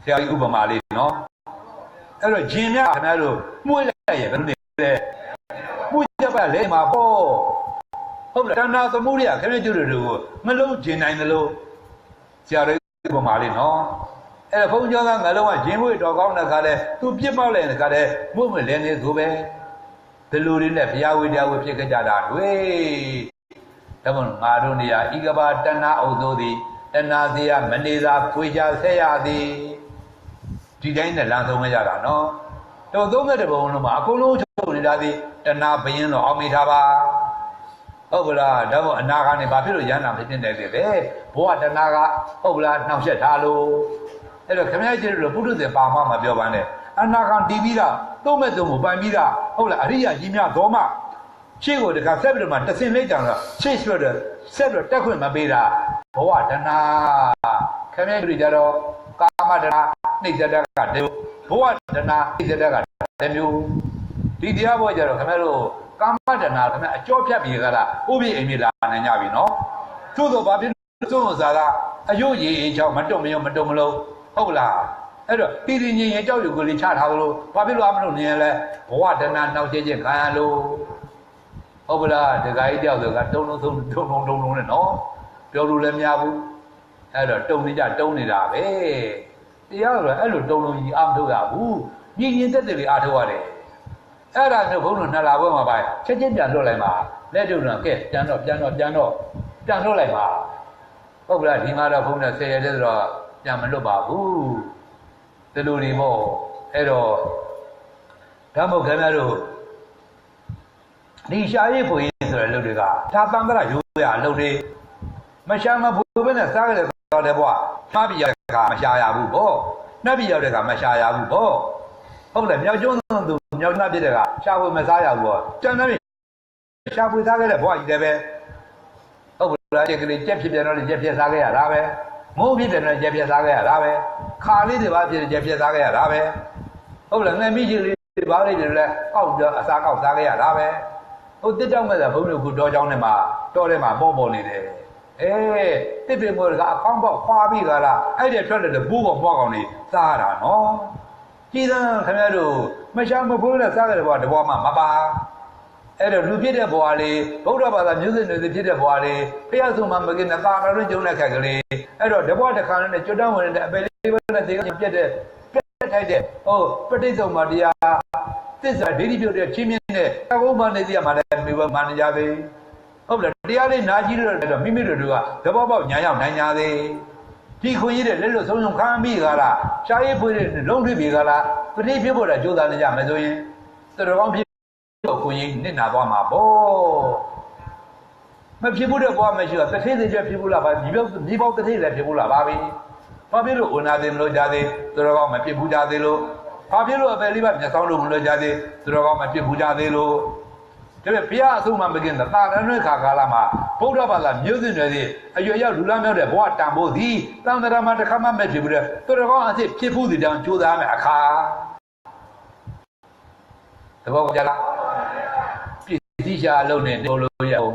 ဆရာကြီးဥပမာလေးနော်အဲ့တော့ဂျင်များခင်ဗျားတို့မှုရရဲ့ဘယ်လိုလဲမှုရပါလေမှာပေါ့ဟုတ်လားတဏှာသမှုရိယခင်ဗျားကျူတွေကိုမလုံးကျင်နိုင်တယ်လို့ဆရာကြီးဥပမာလေးနော် အဲ့ဒါဘုန်းကျောင်းသားငါလုံးကရင်ဝေတော်ကောင်းတဲ့ခါလဲသူပြစ်ပေါက်လိုက်တဲ့ခါလဲမှုမလဲနေသူပဲဒီလူတွေနဲ့ဘုရားဝေတရားဝေဖြစ်ကြတာတွေဒါမှငါတို့နေရာဤကဘာတဏှာအုပ်သို့သည်တဏှာစီရမနေသာဖွေချဆက်ရသည်ဒီတိုင်းနဲ့လမ်းဆုံးကြတာနော်တော့31ဘုံလုံးမှာအကုန်လုံးချုပ်နေတာသည်တဏှာဘယင်းတော့အောင်မိထားပါဟုတ်ကလားဒါမှအနာကနေဘာဖြစ်လို့ရဟန္တာမဖြစ်နေတယ်ပဲဘဝတဏှာကဟုတ်ကလားနှောင့်ယှက်ထားလို့အဲ့တော့ခမည်းကြီးတို့ပုထုဇဉ်ပါမှမပြောပါနဲ့အနာခံတီးပြီးတာသုံးမဲ့သုံးကိုပိုင်ပြီးတာဟုတ်လားအရိယာကြီးများတော်မှရှေ့ကိုတခါဆက်ပြီးတော့မှတဆင်လေးတောင်တော့ရှေ့ဆွတ်တော့ဆက်ပြီးတော့တက်ခွင့်မပေးတာဘဝတဏှာခမည်းကြီးကြတော့ကာမတဏှာနှိစ္စတကတည်းဘဝတဏှာနှိစ္စတကတမျိုးဒီတရားဘောကြတော့ခမည်းတို့ကာမတဏှာခမည်းအကျော်ဖြတ်ပြီးကြတာဥပိအိမ်မြေလာနိုင်ကြပြီနော်သို့တော့ဘာဖြစ်လို့သုံးစားတာအယုတ်ရည်ချောင်းမတုံမယုံမတုံမလုံးဟုတ်လားအဲ့တော့တည်တည်ငြိမ်ငြိမ်ကြောက်ရွံ့ကိုလေးချထားလို့ဘာဖြစ်လို့အမလို့နေရလဲဘဝတဏှာနှောက်ကျခြင်းခံရလို့ဟုတ်ကလားတခါကြီးတယောက်ဆိုကတုံလုံးနဲ့နော်ပြောလို့လည်းမရဘူးအဲ့တော့တုံနေကြတုံနေတာပဲတရားဆိုတော့အဲ့လိုတုံလုံးကြီးအမထုတ်ရဘူးညင်ရင်တက်တယ်လေးအားထုတ်ရတယ်အဲ့ဒါမျိုးဘုန်းတော်နှစ်လာဘွဲမှာပါချက်ချင်းပြန်လွတ်လိုက်ပါလက်တုံတော့ကဲပြန်တော့လွတ်လိုက်ပါဟုတ်ကလားဒီမှာတော့ဘုန်းတော်10ရက်တည်းဆိုတော့ပြန်မလွတ်ပါဘူးဒီလိုတွေပေါ့အဲ့တော့ဓမ္မုတ်ခင်ဗျားတို့ဒီရှားရိပ်ဖွေဆိုတဲ့လူတွေကဒါတန်တရာရိုးရအလုပ်တွေမရှာမဘူးပဲနဲ့စားကြတယ်တော့တယ်ပေါ့မှားပြရတဲ့ခါမရှာရဘူးပေါ့နှက်ပြရတဲ့ခါမရှာရဘူးပေါ့ဟုတ်တယ်မြောက်ကျွန်းသူမြောက်နှက်ပြတဲ့ခါရှာဖွေမစားရဘူးပေါ့တန်တယ်ရှာဖွေစားခဲ့တဲ့ဘွားကြီးတယ်ပဲဟုတ်လားကြက်ကလေးကြက်ဖြစ်ပြန်တော့ကြက်ဖြစ်စားခဲ့ရတာပဲမိုးဖြစ်တယ်တော့ကြက်ဖြစ်စားခဲ့ရတာပဲခါလေးတွေပါဖြစ်ကြက်ဖြစ်စားခဲ့ရတာပဲဟုတ်လားငယ်မိကြီးလေးဘာလေးတွေလဲကောက်ပြအစားကောက်စားခဲ့ရတာပဲဟုတ်တစ်တောက်မဲ့ဘုန်းကြီးကတော်ကြောင်းထဲမှာတော်ထဲမှာပေါ်နေတယ်တစ်ပင်ပေါ်ကအကောင်းပေါက်ခွာပြီးကြလားအဲ့ဒီထွက်တဲ့ဘူးကောင်ပွားကောင်တွေစားရတာနော်ကြည်သံခင်ဗျားတို့မရှာမဖိုးနဲ့စားကြတဲ့ဘဝတဘဝမှမပါအဲ့တော့လူဖြစ်တဲ့ဘဝလေးဗုဒ္ဓဘာသာမျိုးစစ်တွေဖြစ်တဲ့ဘဝလေးဖျက်ဆုံးမှမကင်းတဲ့သာမတွင်ကျုံတဲ့ခက်ကလေးအဲ့တော့တဘဝတစ်ခါနဲ့ကျွတ်တန်းဝင်တဲ့အပယ်လေးပဲနဲ့တေကပြတ်ထိုက်တဲ့ပဋိသမ္မာတရားသစ္စာဒိဋ္ဌိပြုတ်တဲ့ချင်းမြင့်တဲ့သဘောမှနေတရားမှလည်းမိဘမှနေကြသေးဟုတ်လားတရားလေးနာကြည့်လို့တော့မိမိတို့ကသဘောပေါက်ညာရောက်နိုင်ကြသေးဒီခွင့်ရတဲ့လက်လွတ်ဆုံးခံပြီးကြလားရှားရေးဖွေးတဲ့လုံးထွေးပြီးကြလားပဋိဖြစ်ဖို့တော့ကြိုးစားနေကြမယ်ဆိုရင်တော်ကောင်းဖြစ်ကိုရင်နစ်နာသွားမှာပေါ့မဖြစ်ဘူးတဲ့ဘဝမရှိတော့တစ်ထည့်သေးချက်ဖြစ်ဘူးလားဗာမြေပေါက်တစ်ထည့်လည်းဖြစ်ဘူးလားဗာပြီဘာဖြစ်လို့ဝနာသေးမလို့ကြသေးတော်ကောင်းမဖြစ်ဘူးကြသေးလို့ဘာဖြစ်လို့အပယ်လေးပါမျက်စောင်းလို့မလို့ကြသေးတော်ကောင်းမဖြစ်ဘူးကြသေးလို့ဒါပေမဲ့ဘုရားအဆုံးမှမကင်းတဲ့တာရဏွေခါကာလမှာဗုဒ္ဓဘာသာမျိုးစစ်တွေအရွယ်ရောက်လူလားမြောက်တဲ့ဘဝတန်ဖို့သည်တန်ត្រာမှာတစ်ခါမှမဖြစ်ဘူးတဲ့တော်ကောင်းအစ်ဖြစ်ဘူးဒီတောင်ကြိုးစားမယ်အခါသဘောကျလားတိရှာအလုံးနဲ့နေလို့ရအောင်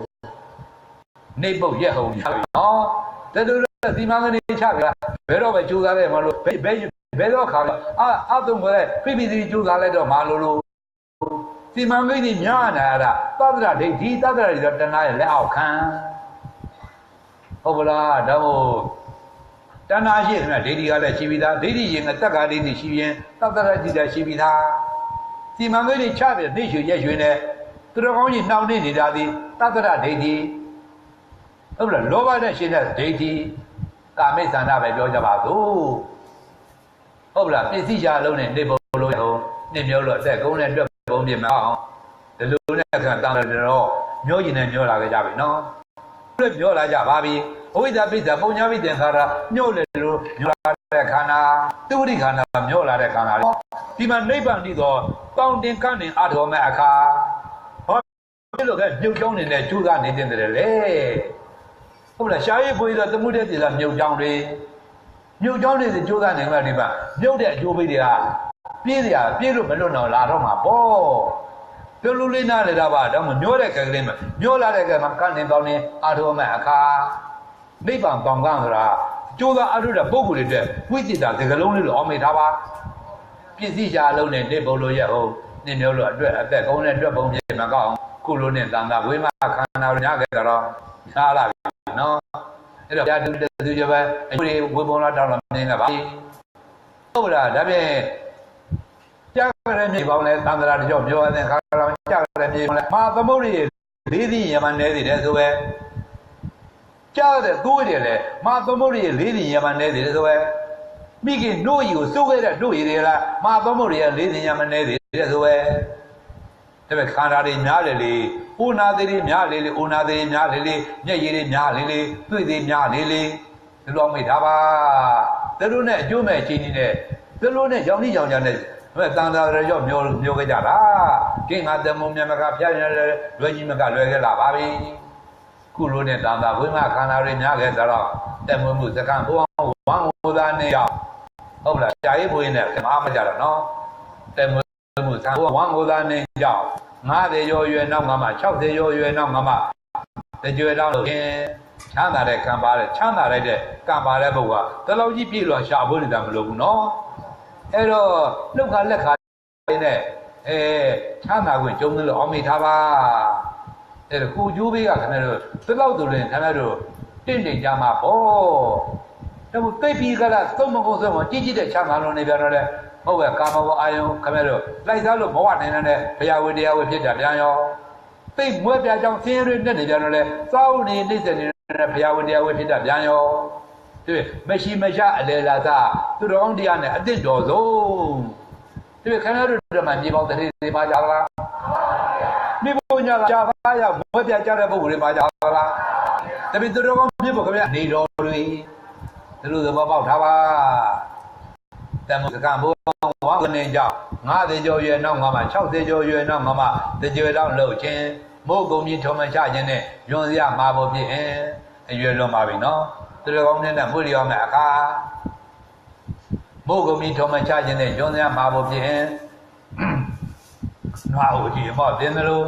နေပုတ်ရက်အောင်နော်တတူဒီမကနေချကြဘယ်တော့ပဲကြိုးစားလဲမလို့ဘယ်တော့ခါအသုံးပဲဖိဖိစီကြိုးစားလိုက်တော့မလို့ဒီမကိန်းညာနာတာသတ္တရဒိဋ္ဌိသတ္တရဆိုတဏှာရဲ့လက်အောက်ခံဟုတ်ပလားဒါမို့တဏှာရှိတယ်ဒိဋ္ဌိကလည်းရှိပြီးသားဒိဋ္ဌိရင်ကတက္ကဒိဋ္ဌိရှိရင်သတ္တရจิตရှိပြီးသားဒီမကိန်းချပြီးနေရွှေရက်ရွှေနဲ့သူတော်ကောင်းကြီးနှောင့်နှိမ့်နေတာဒီသတ္တရဒိဋ္ဌိဟုတ်လားလောဘနဲ့ရှင်တဲ့ဒိဋ္ဌိကာမိသန္တာပဲပြောကြပါစို့ဟုတ်လားပစ္စည်းရှာလုံးနဲ့နေပုံလို့ရောနေမျိုးလို့အသက်ကုန်းနဲ့တွက်ပုံပြမအောင်ဒီလိုနဲ့ခံတောင်းတယ်တော့မျိုးရင်နဲ့မျိုးလာကြပြီနော်လို့မျိုးလာကြပါပြီအဝိဇ္ဇပိစ္ဆာပုံညာပိသင်္ခါရမျိုးလေလို့မျိုးလာတဲ့ခန္ဓာသူဝိခန္ဓာမျိုးလာတဲ့ခန္ဓာဒီမှာနိဗ္ဗာန်တည်သောတောင်းတင်ကန့်တင်အထောမဲ့အခါဒီလိုကမြုပ်ကြောင်းနေတဲ့ကျူးစားနေတဲ့တယ်လေဟုတ်လားရှားရေးဖွေးတော့သမှုတဲ့တည်လားမြုပ်ကြောင်းတွေမြုပ်ကြောင်းတွေကျူးစားနေမှဒီမှာမြုပ်တဲ့အကျိုးပေးတွေကပြေးလို့မလွတ်တော့လာတော့မှာပေါ့ပြောလို့လေးနားလေတာပါတော့မျောတဲ့ကလေးမှာမျောလာတဲ့ကမှာကန့်တင်ကောင်းနေအထောမဲ့အခါနိဗ္ဗာန်ပေါင်ကန်းဆိုတာကျိုးစားအထုတဲ့ပုဂ္ဂိုလ်တွေတဲ့ဝိจิตာဒီကလုံးလေးလိုအောင်မေထားပါပစ္စည်းရှားလုံးနဲ့နေပုံလို့ရဟုတ်နေမျိုးလို့အတွက်အသက်ကုန်းနဲ့အတွက်ပုံပြမကောင်းခုလိုနဲ့တန်တာဝိမခန္ဓာညခဲ့တော့ရှားလာပြီနော်အဲ့တော့ပြတူတူကြပဲအကျိုးတွေဝေပုံလာတောင်းလာနေကပါ ဟုတ်လားဒါဖြင့်ကြားကြတဲ့မြေပေါင်းလဲသံဃာတကြောပြောရတဲ့ခါတော့ကြားကြတဲ့မြေပေါင်းလဲမာသမုဒ္ဒရာလေးသိရမနေသေးတယ်ဆိုပဲကြားတဲ့သိုးတယ်လေမာသမုဒ္ဒရာလေးသိရမနေသေးတယ်ဆိုပဲမိခင်နှိုးရီကိုစိုးခဲ့တဲ့နှိုးရီတွေလားမာသမုဒ္ဒရာလေးသိရမနေသေးတယ်ဆိုပဲဒါပေမဲ့ခန္ဓာတွေများတယ်လေဥနာသေးတွေများလေလေဥနာသေးများလေလေမျက်ရည်တွေများလေလေတွေ့သေးများလေလေဒီလိုမိထားပါသူတို့နဲ့အကျိုးမဲ့ချင်းကြီးနဲ့သူတို့နဲ့ရောင်ကြီးရောင်ကြနဲ့တန်တာရရောမျိုးခဲ့ကြတာကိငါတမုံမြမကဖျားရလွယ်ကြီးမကလွယ်ခဲ့လာပါပြီခုလိုနဲ့တန်တာဘုရားခန္ဓာတွေများခဲ့ကြတော့တမုံမှုစကံဘုံဝမ်းဟိုသားနဲ့ရောက်ဟုတ်လားကြာရေးဘုရင်နဲ့မအားမကြတော့နော်တမုံမှုစကံဝမ်းဟိုသားနဲ့ရောက်90ရောရွယ်နောက်မှ60ရောရွယ်နောက်မှတကြွယ်တော့လို့ချမ်းသာတဲ့ကံပါတဲ့ချမ်းသာတဲ့ကံပါတဲ့ဘုရားတလောက်ကြီးပြည့်လို့ရှာဖို့နေတာမလိုဘူးနော်အဲ့တော့လောက်ခါလက်ခါနဲ့ချမ်းသာခွင့်ကျုံးလို့အောင်မိထားပါအဲ့ဒါကိုကျိုးဘေးကခင်ဗျားတို့ဒီလောက်ဆိုရင်ခင်ဗျားတို့တင့်ကြမှာပေါ့ဒါမို့သိပြီးကြလားသုံးမကုန်ဆုံးကြည့်ကြည့်တဲ့ချမ်းသာလုံးနေပြန်တော့လေဟုတ်ပဲကာမဘဝအာယုခင်ဗျားတို့လိုက်စားလို့ဘဝနိုင်တဲ့ဘုရားဝေတရားဝေဖြစ်တာပြန်ရောသိမွဲပြကြောင်းဆင်းရဲနဲ့နေပြန်တော့လေစောင်းနေနှိမ့်တဲ့နေတဲ့ဘုရားဝေတရားဝေဖြစ်တာပြန်ရောဒီမရှိမရအလေလာသာသူတော်ကောင်းတရားနဲ့အစ်တော်ဆုံးဒီခင်ဗျားတို့ဓမ္မမြေပေါင်းတည်းတွေပါကြလားမိဘညာကြာပါရဘွဲပြကြတဲ့ပုဂ္ဂိုလ်တွေပါကြလားတပည့်သူတော်ကောင်းဖြစ်ဖို့ခင်ဗျာနေတော်တွေဒီလိုသဘောပေါက်ထားပါတမစကံဘုံဝါကနေကြောင့်90ကျော်ရွယ်နောက်မှ60ကျော်ရွယ်နောက်မှတကြွယ်တော့လှုပ်ခြင်းမို့ကုန်မြင့်ထုံမချခြင်းနဲ့ညွန်စရာမှာဖို့ဖြစ်ရင်အရွယ်လွန်ပါပြီနော်သူတော်ကောင်းနဲ့မှုရမယ်အခါမို့ကုန်မြင့်ထုံမချခြင်းနဲ့ညွန်စရာမှာဖို့ဖြစ်ရင်နွားဦးကြီးမော့တင်တယ်လို့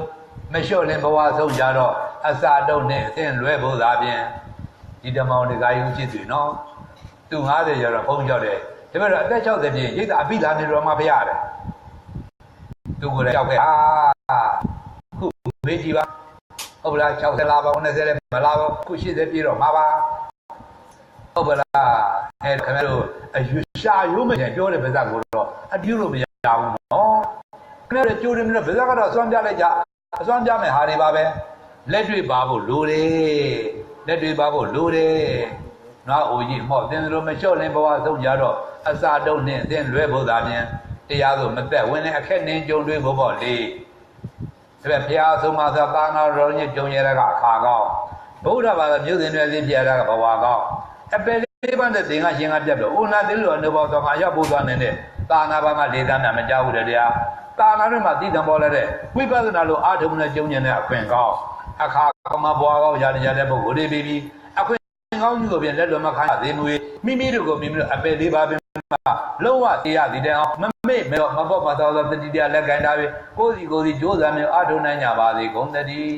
မလျှော့လင်ဘဝဆုံးကြတော့အစာတုံးနဲ့အသင်လွဲဖို့သာဖြင့်ဒီဓမ္မောင်ဒီကာယုရှိသူနော်သူ90ကျော်တော့ဘုံကြောက်တယ်ဒါပေမဲ့အသက်60ပြည့်ရိတ်တာအပိလာနေတော်မှာဖရတယ်သူကိုလည်းကြောက်ခဲ့ခုမေးကြည့်ပါဟုတ်လား60လာပါ90လည်းမလာပါခု80ပြည့်တော့မှာပါဟုတ်ပါလားအဲခင်ဗျားတို့အယူရှာရိုးမကျန်ပြောတဲ့ဗဇက်ကိုတော့အတူလို့မရဘူးနော်ခင်ဗျားတို့ကြိုးတယ်မလို့ဗဇက်ကတော့အစွမ်းပြလိုက်ကြအစွမ်းပြမယ်ဟာတွေပါပဲလက်တွေ့ပါဖို့လိုတယ်လက်တွေ့ပါဖို့လိုတယ်နွားအိုကြီးမော့သင်တို့မလျှော့လင်းဘဝဆုံးကြတော့အစာတုံးနဲ့အသင်လွဲဖို့သာပြန်တရားဆိုမသက်ဝင်တဲ့အခက်နှင်းကြုံတွေ့ဖို့ပေါ့လေဒါပေမဲ့ဘုရားဆုံးမသာသာနာတော်ညကြုံရတဲ့ကအခါကောင်းဗုဒ္ဓဘာသာမြို့စဉ်တွေသိပြရတဲ့ကဘဝကောင်းအပယ်လေးပါးနဲ့သင်္ကရှင်ကပြတ်တော့အိုနာသိလို့အနုဘောသောကအရောက်ဖို့သွားနေတဲ့သာနာဘာမှ၄သန်းနဲ့မကြောက်ဘူးတဲ့တရားသာနာတွေမှာသိတံပေါ်လာတဲ့ဝိပဿနာလို့အာထုံနဲ့ကြုံညင်တဲ့အခွင့်ကောင်းအခါကောင်းမှာဘဝကောင်းရတဲ့ပုဂ္ဂိုလ်တွေပြီးပြီးအခွင့်ကောင်းကြီးကိုပြန်လက်လွန်မခိုင်းသေးမွေမိမိတို့ကိုမိမိတို့အပယ်လေးပါးပြန်လုံးဝတရားဒီတဲ့အောင်မမေ့မတော့မပေါ့မတော်သောတတိတရားလက်ကန်တာပဲကိုယ်စီကြိုးစားမျိုးအထုံနိုင်ကြပါစေကုန်သတည်း